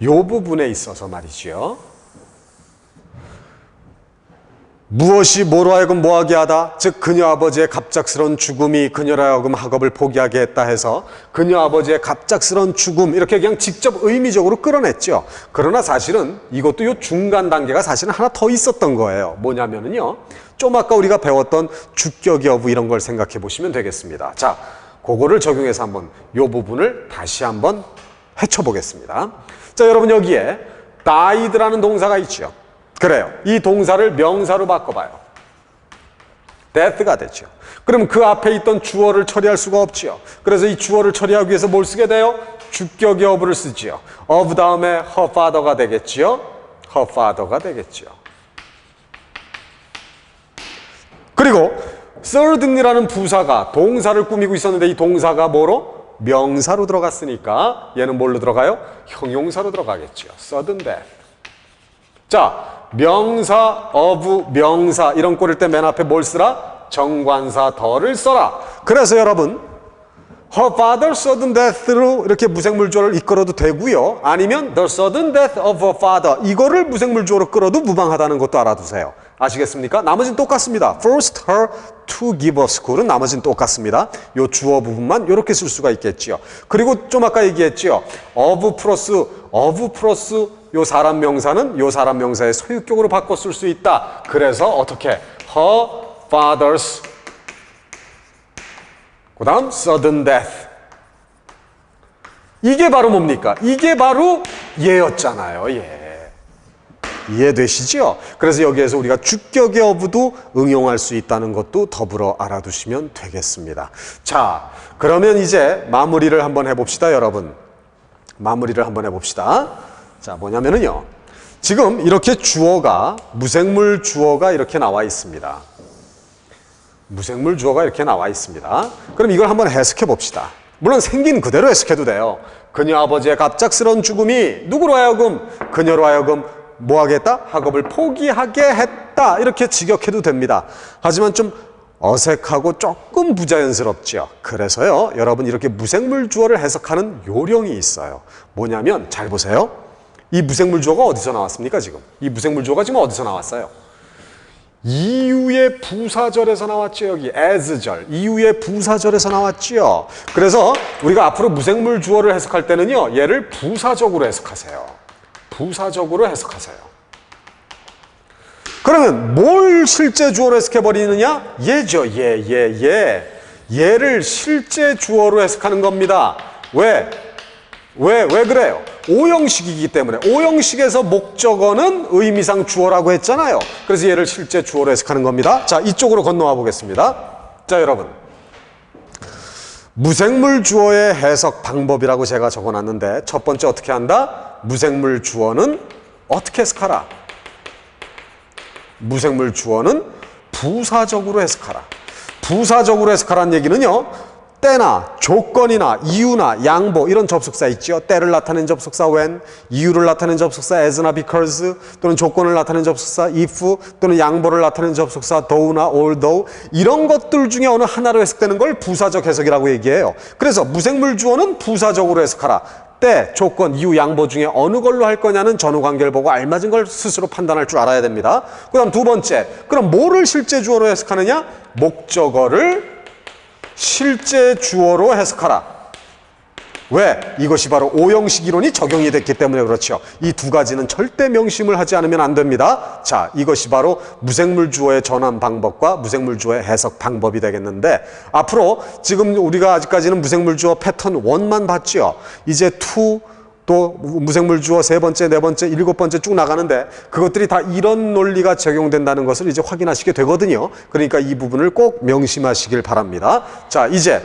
요 부분에 있어서 말이죠. 무엇이 뭐로 하여금 뭐하게 하다, 즉 그녀 아버지의 갑작스러운 죽음이 그녀로 하여금 학업을 포기하게 했다 해서 그녀 아버지의 갑작스러운 죽음 이렇게 그냥 직접 의미적으로 끌어냈죠. 그러나 사실은 이것도 요 중간 단계가 사실은 하나 더 있었던 거예요. 뭐냐면은요, 좀 아까 우리가 배웠던 주격 여부 이런 걸 생각해 보시면 되겠습니다. 자, 그거를 적용해서 한번 요 부분을 다시 한번 헤쳐보겠습니다. 자, 여러분 여기에 died라는 동사가 있죠. 그래요. 이 동사를 명사로 바꿔봐요. death가 되죠. 그럼 그 앞에 있던 주어를 처리할 수가 없죠. 그래서 이 주어를 처리하기 위해서 뭘 쓰게 돼요? 주격 여부를 쓰지요. of 다음에 her father가 되겠지요. her father가 되겠지요. 그리고 certainly라는 부사가 동사를 꾸미고 있었는데 이 동사가 뭐로? 명사로 들어갔으니까 얘는 뭘로 들어가요? 형용사로 들어가겠죠. sudden death. 자, 명사, of, 명사 이런 꼴일 때 맨 앞에 뭘 쓰라? 정관사 더를 써라. 그래서 여러분 her father sudden death로 이렇게 무생물주어를 이끌어도 되고요. 아니면 the sudden death of her father 이거를 무생물주어로 끌어도 무방하다는 것도 알아두세요. 아시겠습니까? 나머지는 똑같습니다. forced her to give up school은 나머지는 똑같습니다. 요 주어 부분만 이렇게 쓸 수가 있겠지요. 그리고 좀 아까 얘기했지요. of 플러스 요 사람 명사는 요 사람 명사의 소유격으로 바꿔 쓸 수 있다. 그래서 어떻게? her father's 그 다음 sudden death. 이게 바로 뭡니까? 이게 바로 얘였잖아요. 예. 이해되시죠? 그래서 여기에서 우리가 주격의 어부도 응용할 수 있다는 것도 더불어 알아두시면 되겠습니다. 자, 그러면 이제 마무리를 한번 해봅시다, 여러분. 마무리를 한번 해봅시다. 자, 뭐냐면은요. 지금 이렇게 주어가, 무생물 주어가 이렇게 나와 있습니다. 무생물 주어가 이렇게 나와 있습니다. 그럼 이걸 한번 해석해 봅시다. 물론 생긴 그대로 해석해도 돼요. 그녀 아버지의 갑작스러운 죽음이 누구로 하여금, 그녀로 하여금 뭐 하겠다? 학업을 포기하게 했다. 이렇게 직역해도 됩니다. 하지만 좀 어색하고 조금 부자연스럽죠. 그래서요, 여러분 이렇게 무생물 주어를 해석하는 요령이 있어요. 뭐냐면 잘 보세요. 이 무생물 주어가 어디서 나왔습니까, 지금? 이 무생물 주어가 지금 어디서 나왔어요? 이유의 부사절에서 나왔죠. 여기 as절, 이유의 부사절에서 나왔죠. 그래서 우리가 앞으로 무생물 주어를 해석할 때는요, 얘를 부사적으로 해석하세요. 부사적으로 해석하세요. 그러면 뭘 실제 주어로 해석해버리느냐? 얘죠. 얘를 실제 주어로 해석하는 겁니다. 왜 그래요? 오형식이기 때문에. 오형식에서 목적어는 의미상 주어라고 했잖아요. 그래서 얘를 실제 주어로 해석하는 겁니다. 자, 이쪽으로 건너와 보겠습니다. 자, 여러분. 무생물 주어의 해석 방법이라고 제가 적어놨는데 첫 번째 어떻게 한다? 무생물 주어는 어떻게 해석하라? 무생물 주어는 부사적으로 해석하라. 부사적으로 해석하라는 얘기는요, 때나 조건이나 이유나 양보 이런 접속사 있죠. 때를 나타내는 접속사 when, 이유를 나타내는 접속사 as나 because, 또는 조건을 나타내는 접속사 if, 또는 양보를 나타내는 접속사 though나 although, 이런 것들 중에 어느 하나로 해석되는 걸 부사적 해석이라고 얘기해요. 그래서 무생물 주어는 부사적으로 해석하라. 때, 조건, 이유, 양보 중에 어느 걸로 할 거냐는 전후 관계를 보고 알맞은 걸 스스로 판단할 줄 알아야 됩니다. 그 다음 두 번째, 그럼 뭐를 실제 주어로 해석하느냐? 목적어를 실제 주어로 해석하라. 왜? 이것이 바로 오형식 이론이 적용이 됐기 때문에 그렇죠. 이 두 가지는 절대 명심을 하지 않으면 안 됩니다. 자, 이것이 바로 무생물 주어의 전환 방법과 무생물 주어의 해석 방법이 되겠는데, 앞으로 지금 우리가 아직까지는 무생물 주어 패턴 1만 봤죠. 이제 2, 또 무생물 주어 세 번째, 네 번째, 일곱 번째 쭉 나가는데 그것들이 다 이런 논리가 적용된다는 것을 이제 확인하시게 되거든요. 그러니까 이 부분을 꼭 명심하시길 바랍니다. 자, 이제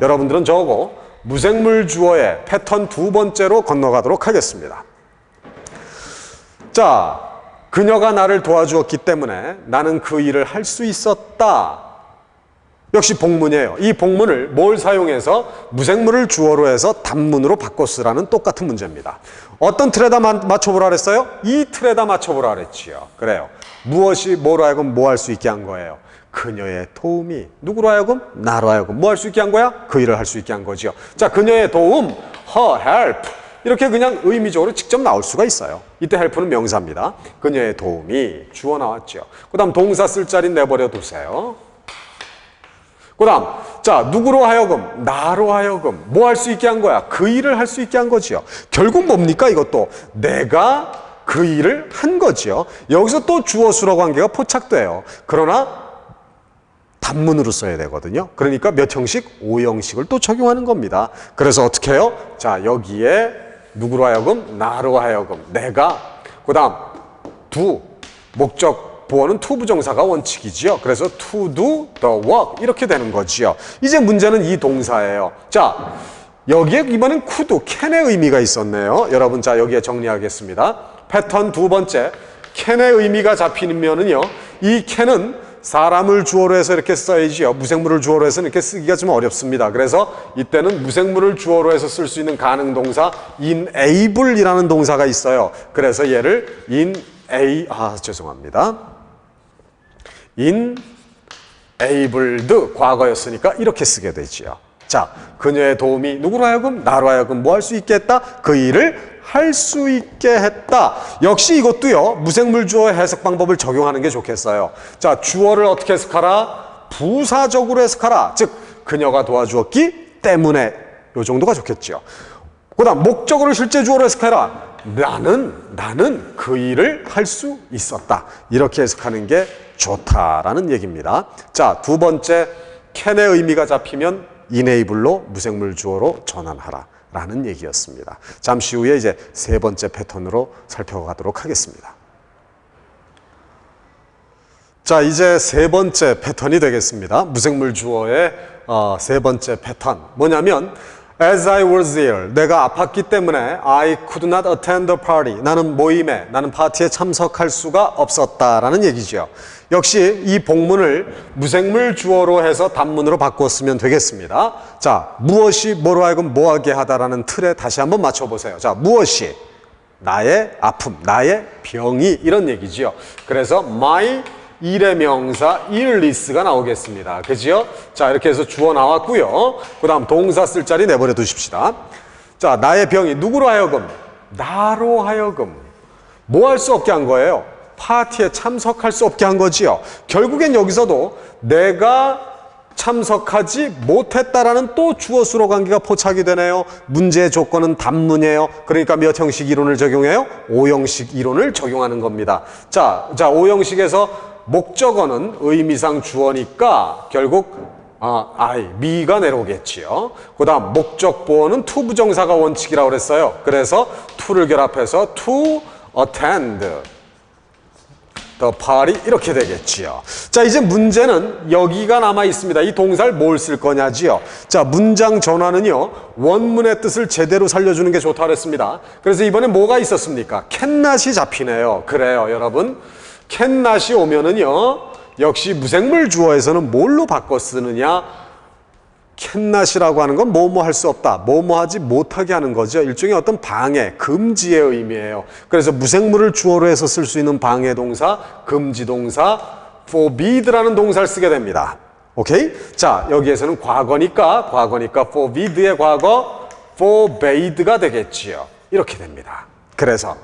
여러분들은 저거 무생물 주어의 패턴 두 번째로 건너가도록 하겠습니다. 자, 그녀가 나를 도와주었기 때문에 나는 그 일을 할 수 있었다. 역시 복문이에요. 이 복문을 뭘 사용해서 무생물을 주어로 해서 단문으로 바꿔 쓰라는 똑같은 문제입니다. 어떤 틀에다 맞춰보라 그랬어요? 이 틀에다 맞춰보라 그랬지요. 그래요. 무엇이 뭐로 하여금 뭐 할 수 있게 한 거예요? 그녀의 도움이 누구로 하여금? 나로 하여금 뭐 할 수 있게 한 거야? 그 일을 할 수 있게 한 거지요. 자, 그녀의 도움, her help. 이렇게 그냥 의미적으로 직접 나올 수가 있어요. 이때 help는 명사입니다. 그녀의 도움이 주어 나왔죠. 그 다음 동사 쓸 자리 내버려 두세요. 그 다음 자 누구로 하여금 나로 하여금 뭐 할 수 있게 한 거야? 그 일을 할 수 있게 한 거지요. 결국 뭡니까 이것도? 내가 그 일을 한 거지요. 여기서 또 주어 수로 관계가 포착돼요. 그러나 단문으로 써야 되거든요. 그러니까 몇 형식? 5형식을 또 적용하는 겁니다. 그래서 어떻게 해요? 자 여기에 누구로 하여금 나로 하여금 내가 그 다음 do 목적 보어는 to 부정사가 원칙이지요. 그래서 to do the work 이렇게 되는 거지요. 이제 문제는 이 동사예요. 자 여기에 이번엔 could, can의 의미가 있었네요. 여러분 자 여기에 정리하겠습니다. 패턴 두 번째 can의 의미가 잡히면은요 이 can은 사람을 주어로 해서 이렇게 써야지요. 무생물을 주어로 해서 이렇게 쓰기가 좀 어렵습니다. 그래서 이때는 무생물을 주어로 해서 쓸 수 있는 가능 동사 enable이라는 동사가 있어요. 그래서 얘를 죄송합니다. enabled 과거였으니까 이렇게 쓰게 되지요. 자, 그녀의 도움이 누구로 하여금 나로 하여금 뭐 할 수 있게 했다? 그 일을 할 수 있게 했다. 역시 이것도요. 무생물 주어 해석 방법을 적용하는 게 좋겠어요. 자, 주어를 어떻게 해석하라? 부사적으로 해석하라. 즉 그녀가 도와주었기 때문에 요 정도가 좋겠죠. 그다음 목적어를 실제 주어로 해석해라. 나는 그 일을 할 수 있었다. 이렇게 해석하는 게 좋다라는 얘기입니다. 자, 두 번째 can의 의미가 잡히면 enable로 무생물 주어로 전환하라 라는 얘기였습니다. 잠시 후에 이제 세 번째 패턴으로 살펴가도록 하겠습니다. 자, 이제 세 번째 패턴이 되겠습니다. 무생물 주어의 세 번째 패턴 뭐냐면 As I was ill, 내가 아팠기 때문에 I could not attend the party. 나는 파티에 참석할 수가 없었다라는 얘기죠. 역시 이 복문을 무생물 주어로 해서 단문으로 바꿨으면 되겠습니다. 자, 무엇이 뭐로 하여금 뭐하게 하다라는 틀에 다시 한번 맞춰보세요. 자, 무엇이 나의 아픔, 나의 병이 이런 얘기지요. 그래서 my 일의 명사 illness가 나오겠습니다. 그지요? 자, 이렇게 해서 주어 나왔고요. 그 다음 동사 쓸 자리 내버려 두십시다. 자, 나의 병이 누구로 하여금? 나로 하여금 뭐 할 수 없게 한 거예요? 파티에 참석할 수 없게 한 거지요. 결국엔 여기서도 내가 참석하지 못했다라는 또 주어 수로 관계가 포착이 되네요. 문제의 조건은 단문이에요. 그러니까 몇 형식 이론을 적용해요? 5형식 이론을 적용하는 겁니다. 자, 5형식에서 목적어는 의미상 주어니까 결국 me가 내려오겠지요. 그 다음 목적 보어는 to 부정사가 원칙이라고 그랬어요. 그래서 to를 결합해서 to attend the party 이렇게 되겠지요. 자, 이제 문제는 여기가 남아 있습니다. 이 동사를 뭘 쓸 거냐지요. 자, 문장 전환은요 원문의 뜻을 제대로 살려주는 게 좋다고 그랬습니다. 그래서 이번에 뭐가 있었습니까? 캔낫이 잡히네요. 그래요, 여러분. 캔낫이 오면은요 역시 무생물 주어에서는 뭘로 바꿔 쓰느냐? 캔낫이라고 하는 건 뭐뭐 할 수 없다, 뭐뭐 하지 못하게 하는 거죠. 일종의 어떤 방해, 금지의 의미예요. 그래서 무생물을 주어로 해서 쓸 수 있는 방해 동사, 금지 동사 forbid라는 동사를 쓰게 됩니다. 오케이? 자, 여기에서는 과거니까 forbi드의 과거 forbade가 되겠지요. 이렇게 됩니다. 그래서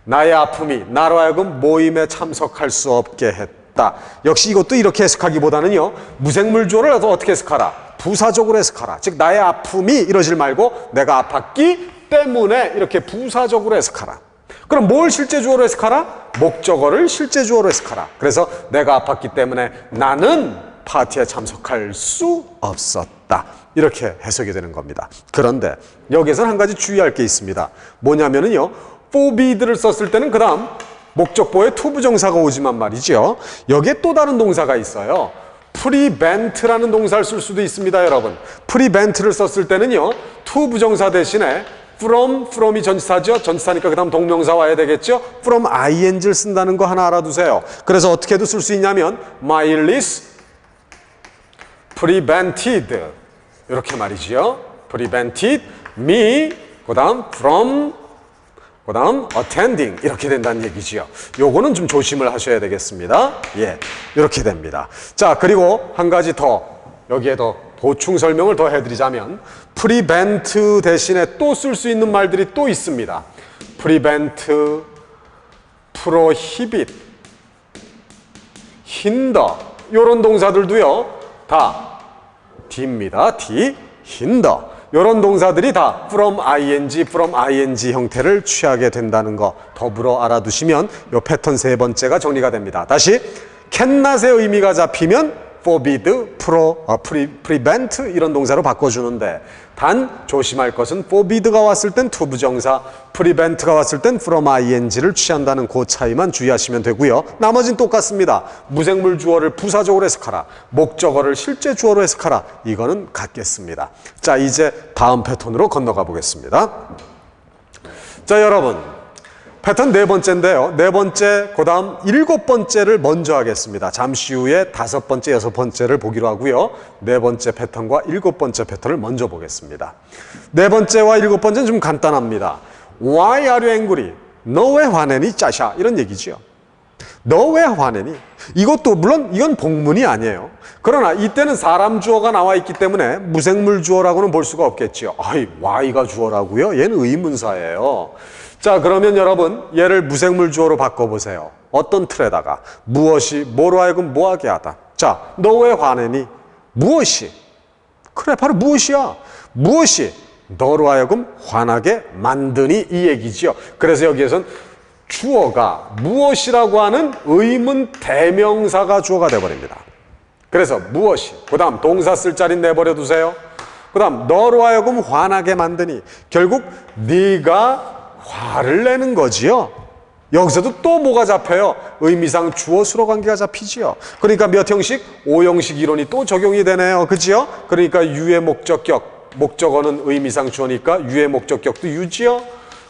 나의 아픔이 나로 하여금 모임에 참석할 수 없게 했다. 역시 이것도 이렇게 해석하기보다는요 무생물 주어를 어떻게 해석하라? 부사적으로 해석하라. 즉 나의 아픔이 이러질 말고 내가 아팠기 때문에 이렇게 부사적으로 해석하라. 그럼 뭘 실제 주어로 해석하라? 목적어를 실제 주어로 해석하라. 그래서 내가 아팠기 때문에 나는 파티에 참석할 수 없었다. 이렇게 해석이 되는 겁니다. 그런데 여기에서는 한 가지 주의할 게 있습니다. 뭐냐면은요 forbid를 썼을 때는 그 다음 목적보에 to 부정사가 오지만 말이죠. 여기에 또 다른 동사가 있어요. prevent라는 동사를 쓸 수도 있습니다, 여러분. prevent를 썼을 때는요 to 부정사 대신에 from이 전치사죠. 전치사니까 그 다음 동명사 와야 되겠죠. from ing를 쓴다는 거 하나 알아두세요. 그래서 어떻게도 쓸 수 있냐면 my illness prevented 이렇게 말이지요. prevented me 그 다음 from 그 다음 attending 이렇게 된다는 얘기지요. 요거는 좀 조심을 하셔야 되겠습니다. 예, 이렇게 됩니다. 자, 그리고 한 가지 더 여기에 더 보충 설명을 더 해드리자면 prevent 대신에 또 쓸 수 있는 말들이 또 있습니다. prevent, prohibit, hinder 이런 동사들도요 다 D입니다. D, hinder 이런 동사들이 다 from ing 형태를 취하게 된다는 거 더불어 알아두시면 이 패턴 세 번째가 정리가 됩니다. 다시 cannot의 의미가 잡히면 forbid, prevent 이런 동사로 바꿔주는데 단 조심할 것은 forbid가 왔을 땐 to 부정사, prevent가 왔을 땐 from ing를 취한다는 그 차이만 주의하시면 되고요. 나머지는 똑같습니다. 무생물 주어를 부사적으로 해석하라, 목적어를 실제 주어로 해석하라, 이거는 같겠습니다. 자, 이제 다음 패턴으로 건너가 보겠습니다. 자, 여러분 패턴 네 번째인데요. 네 번째, 그 다음 일곱 번째를 먼저 하겠습니다. 잠시 후에 다섯 번째, 여섯 번째를 보기로 하고요. 네 번째 패턴과 일곱 번째 패턴을 먼저 보겠습니다. 네 번째와 일곱 번째는 좀 간단합니다. Why are you angry? 너 왜 화내니? 짜샤. 이런 얘기죠. 너 왜 화내니? 이것도 물론 이건 복문이 아니에요. 그러나 이때는 사람 주어가 나와 있기 때문에 무생물 주어라고는 볼 수가 없겠죠. 아이, why가 주어라고요? 얘는 의문사예요. 자, 그러면 여러분 얘를 무생물 주어로 바꿔보세요. 어떤 틀에다가 무엇이 뭐로 하여금 뭐하게 하다. 자, 너 왜 화내니? 무엇이? 그래, 바로 무엇이야. 무엇이 너로 하여금 화나게 만드니 이 얘기죠. 그래서 여기에선 주어가 무엇이라고 하는 의문 대명사가 주어가 돼버립니다. 그래서 무엇이, 그 다음 동사 쓸 자리 내버려 두세요. 그 다음 너로 하여금 화나게 만드니, 결국 네가 화를 내는 거지요. 여기서도 또 뭐가 잡혀요? 의미상 주어 수로 관계가 잡히지요. 그러니까 몇 형식? 5형식 이론이 또 적용이 되네요. 그지요? 그러니까 유의 목적격, 목적어는 의미상 주어니까 유의 목적격도 유지요.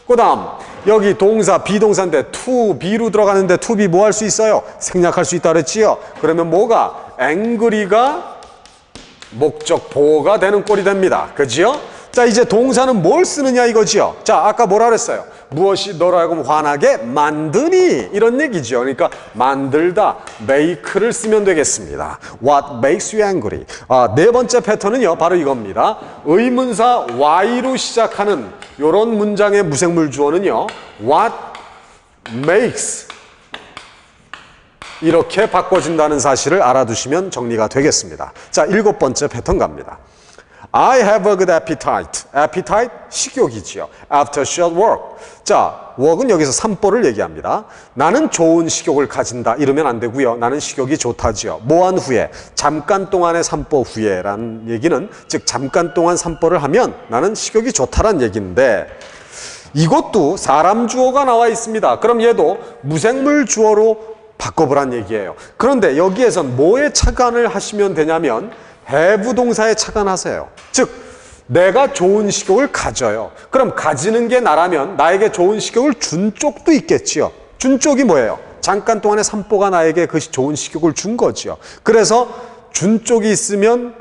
그 다음 여기 동사 비동사인데 to be로 들어가는데 to be 뭐 할 수 있어요? 생략할 수 있다 그랬지요. 그러면 뭐가? angry가 목적 보호가 되는 꼴이 됩니다. 그지요? 자, 이제 동사는 뭘 쓰느냐 이거지요. 자, 아까 뭐라 그랬어요? 무엇이 너로 하여금 화나게 만드니 이런 얘기죠. 그러니까 만들다, make를 쓰면 되겠습니다. What makes you angry? 네 번째 패턴은요 바로 이겁니다. 의문사 why로 시작하는 이런 문장의 무생물 주어는요 what makes 이렇게 바꿔진다는 사실을 알아두시면 정리가 되겠습니다. 자, 일곱 번째 패턴 갑니다. I have a good appetite. appetite, 식욕이지요. After short work. 자, work은 여기서 산보를 얘기합니다. 나는 좋은 식욕을 가진다. 이러면 안 되고요. 나는 식욕이 좋다지요. 뭐한 후에? 잠깐 동안의 산보 후에라는 얘기는, 즉 잠깐 동안 산보를 하면 나는 식욕이 좋다란 얘기인데 이것도 사람 주어가 나와 있습니다. 그럼 얘도 무생물 주어로 바꿔보란 얘기예요. 그런데 여기에선 뭐에 착안을 하시면 되냐면 have 동사에 착안하세요. 즉 내가 좋은 식욕을 가져요. 그럼 가지는 게 나라면 나에게 좋은 식욕을 준 쪽도 있겠지요. 준 쪽이 뭐예요? 잠깐 동안의 산보가 나에게 그 좋은 식욕을 준 거지요. 그래서 준 쪽이 있으면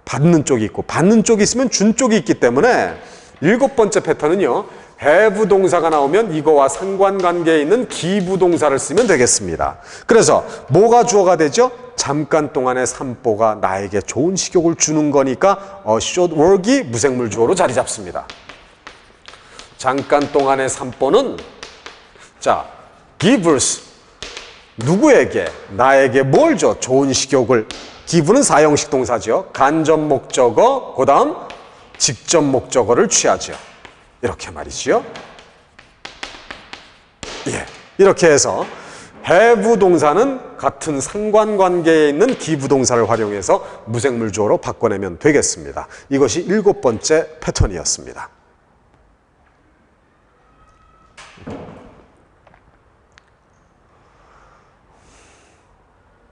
받는 쪽이 있고 받는 쪽이 있으면 준 쪽이 있기 때문에 일곱 번째 패턴은요 have 동사가 나오면 이거와 상관관계에 있는 give 동사를 쓰면 되겠습니다. 그래서 뭐가 주어가 되죠? 잠깐 동안의 산보가 나에게 좋은 식욕을 주는 거니까 short work이 무생물 주어로 자리 잡습니다. 잠깐 동안의 산보는 자, gives 누구에게? 나에게 뭘 줘? 좋은 식욕을. give는 사형식 동사죠. 간접 목적어, 그 다음 직접 목적어를 취하죠. 이렇게 말이지요. 예, 이렇게 해서 have 동사는 같은 상관관계에 있는 give 동사를 활용해서 무생물 주어로 바꿔내면 되겠습니다. 이것이 일곱 번째 패턴이었습니다.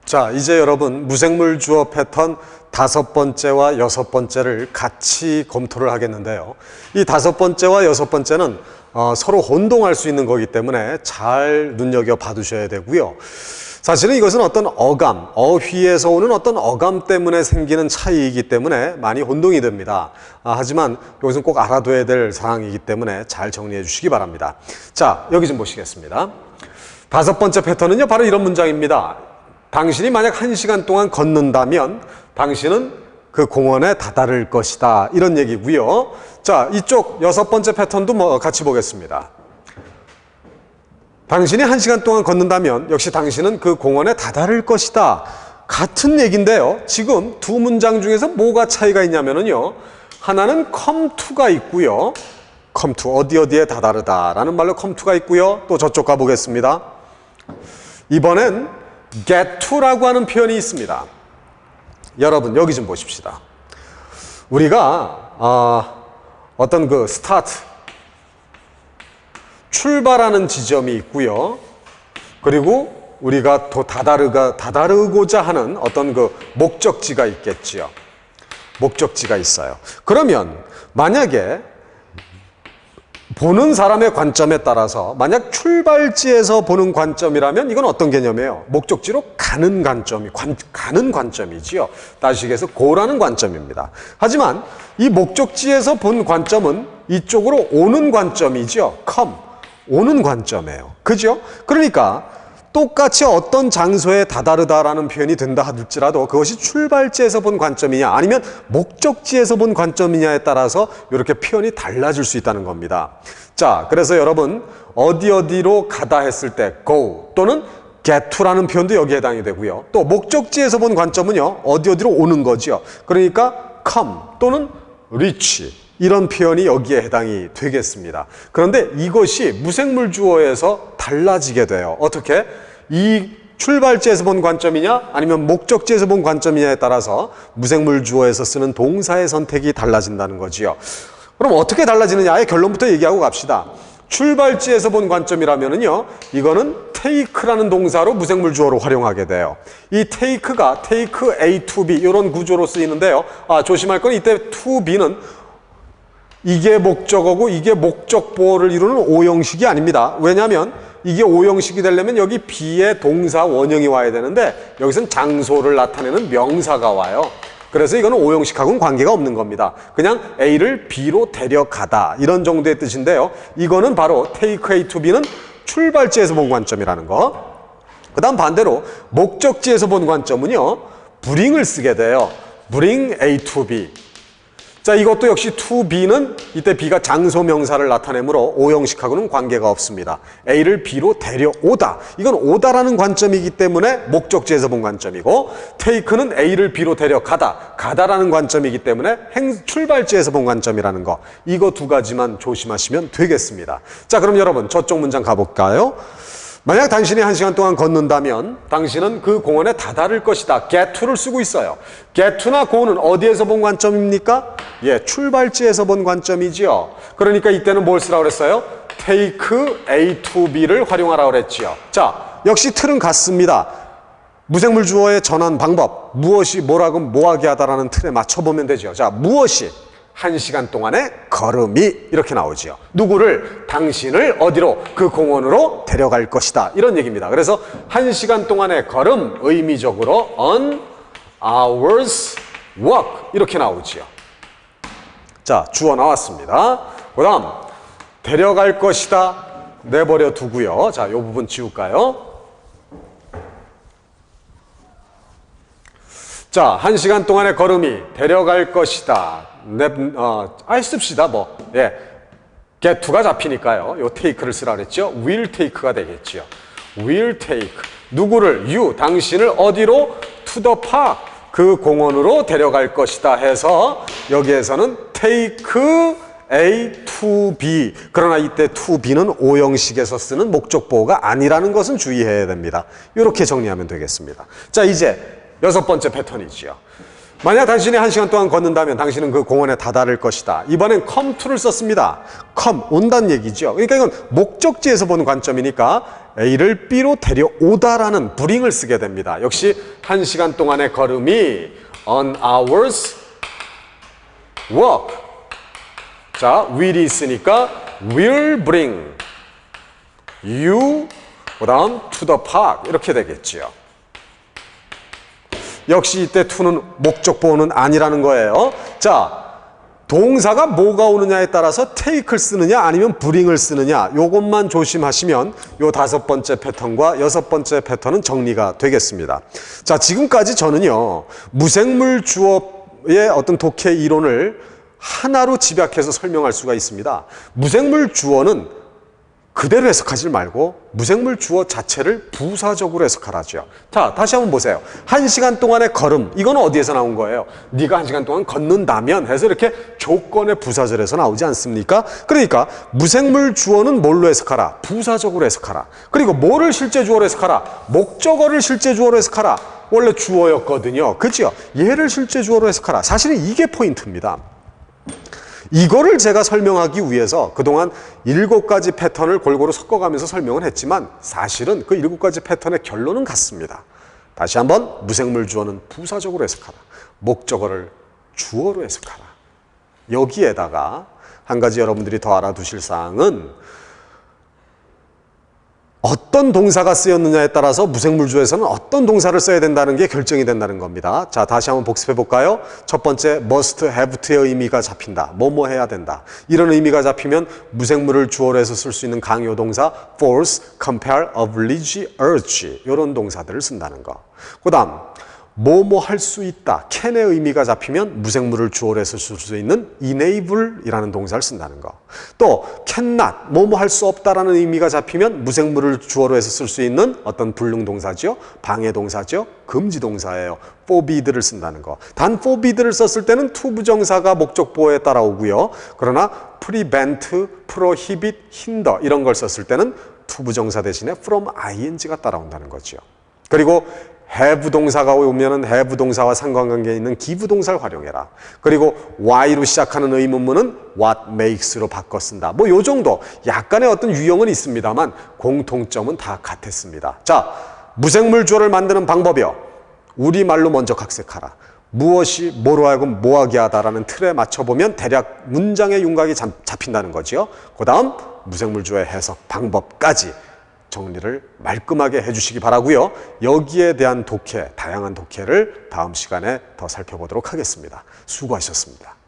자, 이제 여러분 무생물 주어 패턴 다섯 번째와 여섯 번째를 같이 검토를 하겠는데요. 이 다섯 번째와 여섯 번째는 서로 혼동할 수 있는 거기 때문에 잘 눈여겨 봐두셔야 되고요. 사실은 이것은 어떤 어감, 어휘에서 오는 어떤 어감 때문에 생기는 차이이기 때문에 많이 혼동이 됩니다. 하지만 이것은 꼭 알아둬야 될 사항이기 때문에 잘 정리해 주시기 바랍니다. 자, 여기 좀 보시겠습니다. 다섯 번째 패턴은요, 바로 이런 문장입니다. 당신이 만약 1시간 동안 걷는다면 당신은 그 공원에 다다를 것이다. 이런 얘기고요. 자, 이쪽 6번째 패턴도 같이 보겠습니다. 당신이 1시간 동안 걷는다면 역시 당신은 그 공원에 다다를 것이다. 같은 얘기인데요. 지금 두 문장 중에서 뭐가 차이가 있냐면요. 하나는 come to가 있고요. come to, 어디에 다다르다라는 말로 come to가 있고요. 또 저쪽 가보겠습니다. 이번엔 get to라고 하는 표현이 있습니다. 여러분 여기 좀 보십시다. 우리가 어떤 그 스타트, 출발하는 지점이 있고요. 그리고 우리가 또 다다르고자 하는 어떤 그 목적지가 있겠지요. 목적지가 있어요. 그러면 만약에 보는 사람의 관점에 따라서 만약 출발지에서 보는 관점이라면 이건 어떤 개념이에요? 목적지로 가는 관점이지요. 다시 얘기해서 고라는 관점입니다. 하지만 이 목적지에서 본 관점은 이쪽으로 오는 관점이죠. come, 오는 관점이에요. 그죠? 그러니까 똑같이 어떤 장소에 다다르다라는 표현이 된다 할지라도 그것이 출발지에서 본 관점이냐 아니면 목적지에서 본 관점이냐에 따라서 이렇게 표현이 달라질 수 있다는 겁니다. 자, 그래서 여러분 어디로 가다 했을 때 go 또는 get to라는 표현도 여기에 해당이 되고요. 또 목적지에서 본 관점은요. 어디로 오는 거죠. 그러니까 come 또는 reach 이런 표현이 여기에 해당이 되겠습니다. 그런데 이것이 무생물 주어에서 달라지게 돼요. 어떻게? 이 출발지에서 본 관점이냐 아니면 목적지에서 본 관점이냐에 따라서 무생물 주어에서 쓰는 동사의 선택이 달라진다는 거지요. 그럼 어떻게 달라지느냐의 결론부터 얘기하고 갑시다. 출발지에서 본 관점이라면은요, 이거는 take라는 동사로 무생물 주어로 활용하게 돼요. 이 take가 take A to B 이런 구조로 쓰이는데요. 조심할 건 이때 to B는 이게 목적어고 이게 목적보를 이루는 오형식이 아닙니다. 왜냐하면 이게 오형식이 되려면 여기 B의 동사 원형이 와야 되는데 여기서는 장소를 나타내는 명사가 와요. 그래서 이거는 오형식하고는 관계가 없는 겁니다. 그냥 A를 B로 데려가다 이런 정도의 뜻인데요. 이거는 바로 take A to B는 출발지에서 본 관점이라는 거. 그 다음 반대로 목적지에서 본 관점은요. bring을 쓰게 돼요. bring A to B. 자, 이것도 역시 to B는 이때 B가 장소 명사를 나타내므로 오형식하고는 관계가 없습니다. A를 B로 데려오다. 이건 오다라는 관점이기 때문에 목적지에서 본 관점이고 take는 A를 B로 데려가다. 가다라는 관점이기 때문에 출발지에서 본 관점이라는 거. 이거 두 가지만 조심하시면 되겠습니다. 자, 그럼 여러분 저쪽 문장 가볼까요? 만약 당신이 1시간 동안 걷는다면 당신은 그 공원에 다다를 것이다. get to를 쓰고 있어요. get to나 go는 어디에서 본 관점입니까? 예, 출발지에서 본 관점이지요. 그러니까 이때는 뭘 쓰라고 그랬어요? take A to B를 활용하라고 그랬지요. 자, 역시 틀은 같습니다. 무생물 주어의 전환 방법, 무엇이 뭐라고 뭐하게 하다라는 틀에 맞춰보면 되죠. 자, 무엇이 1시간 동안의 걸음이 이렇게 나오지요. 누구를? 당신을 어디로? 그 공원으로 데려갈 것이다. 이런 얘기입니다. 그래서 1시간 동안의 걸음 의미적으로 an hour's walk 이렇게 나오지요. 자, 주어 나왔습니다. 그 다음 데려갈 것이다 내버려 두고요. 자, 이 부분 지울까요? 자, 1시간 동안의 걸음이 데려갈 것이다. 씁시다, 예. get to가 잡히니까요. 요 take를 쓰라 그랬죠. will take가 되겠죠. will take. 누구를? you. 당신을 어디로? to the park. 그 공원으로 데려갈 것이다 해서 여기에서는 take A to B. 그러나 이때 to B는 오형식에서 쓰는 목적보호가 아니라는 것은 주의해야 됩니다. 이렇게 정리하면 되겠습니다. 자, 이제 6번째 패턴이지요. 만약 당신이 1시간 동안 걷는다면 당신은 그 공원에 다다를 것이다. 이번엔 come to를 썼습니다. come, 온다는 얘기죠. 그러니까 이건 목적지에서 보는 관점이니까 A를 B로 데려오다라는 bring을 쓰게 됩니다. 역시 1시간 동안의 걸음이 an hour's walk. 자, will이 있으니까 will bring you 그 다음 to the park 이렇게 되겠지요. 역시 이때 to는 목적보호는 아니라는 거예요. 자, 동사가 뭐가 오느냐에 따라서 take를 쓰느냐 아니면 bring을 쓰느냐 요것만 조심하시면 요 5번째 패턴과 6번째 패턴은 정리가 되겠습니다. 자, 지금까지 저는요 무생물 주어 모모의 어떤 독해 이론을 하나로 집약해서 설명할 수가 있습니다. 무생물 주어는 그대로 해석하지 말고 무생물 주어 자체를 부사적으로 해석하라죠. 자, 다시 한번 보세요. 1시간 동안의 걸음, 이건 어디에서 나온 거예요? 네가 1시간 동안 걷는다면 해서 이렇게 조건의 부사절에서 나오지 않습니까? 그러니까 무생물 주어는 뭘로 해석하라? 부사적으로 해석하라. 그리고 뭐를 실제 주어로 해석하라? 목적어를 실제 주어로 해석하라. 원래 주어였거든요. 그렇죠? 얘를 실제 주어로 해석하라. 사실은 이게 포인트입니다. 이거를 제가 설명하기 위해서 그동안 7가지 패턴을 골고루 섞어가면서 설명을 했지만 사실은 그 7가지 패턴의 결론은 같습니다. 다시 한번 무생물 주어는 부사적으로 해석하라. 목적어를 주어로 해석하라. 여기에다가 한 가지 여러분들이 더 알아두실 사항은 어떤 동사가 쓰였느냐에 따라서 무생물 주어에서는 어떤 동사를 써야 된다는 게 결정이 된다는 겁니다. 자, 다시 한번 복습해 볼까요? 첫 번째, must have to의 의미가 잡힌다. 뭐뭐 해야 된다. 이런 의미가 잡히면 무생물을 주어로 해서 쓸 수 있는 강요 동사 force, compel, oblige, urge 이런 동사들을 쓴다는 거. 그 다음, 뭐뭐 할 수 있다. can의 의미가 잡히면 무생물을 주어로 해서 쓸 수 있는 enable이라는 동사를 쓴다는 거. 또 cannot, 뭐뭐 할 수 없다라는 의미가 잡히면 무생물을 주어로 해서 쓸 수 있는 어떤 불능 동사죠. 방해 동사죠. 금지 동사예요. forbid를 쓴다는 거. 단 forbid를 썼을 때는 to 부정사가 목적 보호에 따라오고요. 그러나 prevent, prohibit, hinder 이런 걸 썼을 때는 to 부정사 대신에 from ing가 따라온다는 거죠. 그리고 have 동사가 오면은 have 동사와 상관관계에 있는 give 동사를 활용해라. 그리고 why로 시작하는 의문문은 what makes로 바꿔 쓴다. 뭐 요 정도 약간의 어떤 유형은 있습니다만 공통점은 다 같았습니다. 자, 무생물 주어를 만드는 방법이요. 우리말로 먼저 각색하라. 무엇이 뭐로 하여금 뭐하게 하다라는 틀에 맞춰보면 대략 문장의 윤곽이 잡힌다는 거죠. 그 다음 무생물 주어의 해석 방법까지 정리를 말끔하게 해주시기 바라고요. 여기에 대한 독해, 다양한 독해를 다음 시간에 더 살펴보도록 하겠습니다. 수고하셨습니다.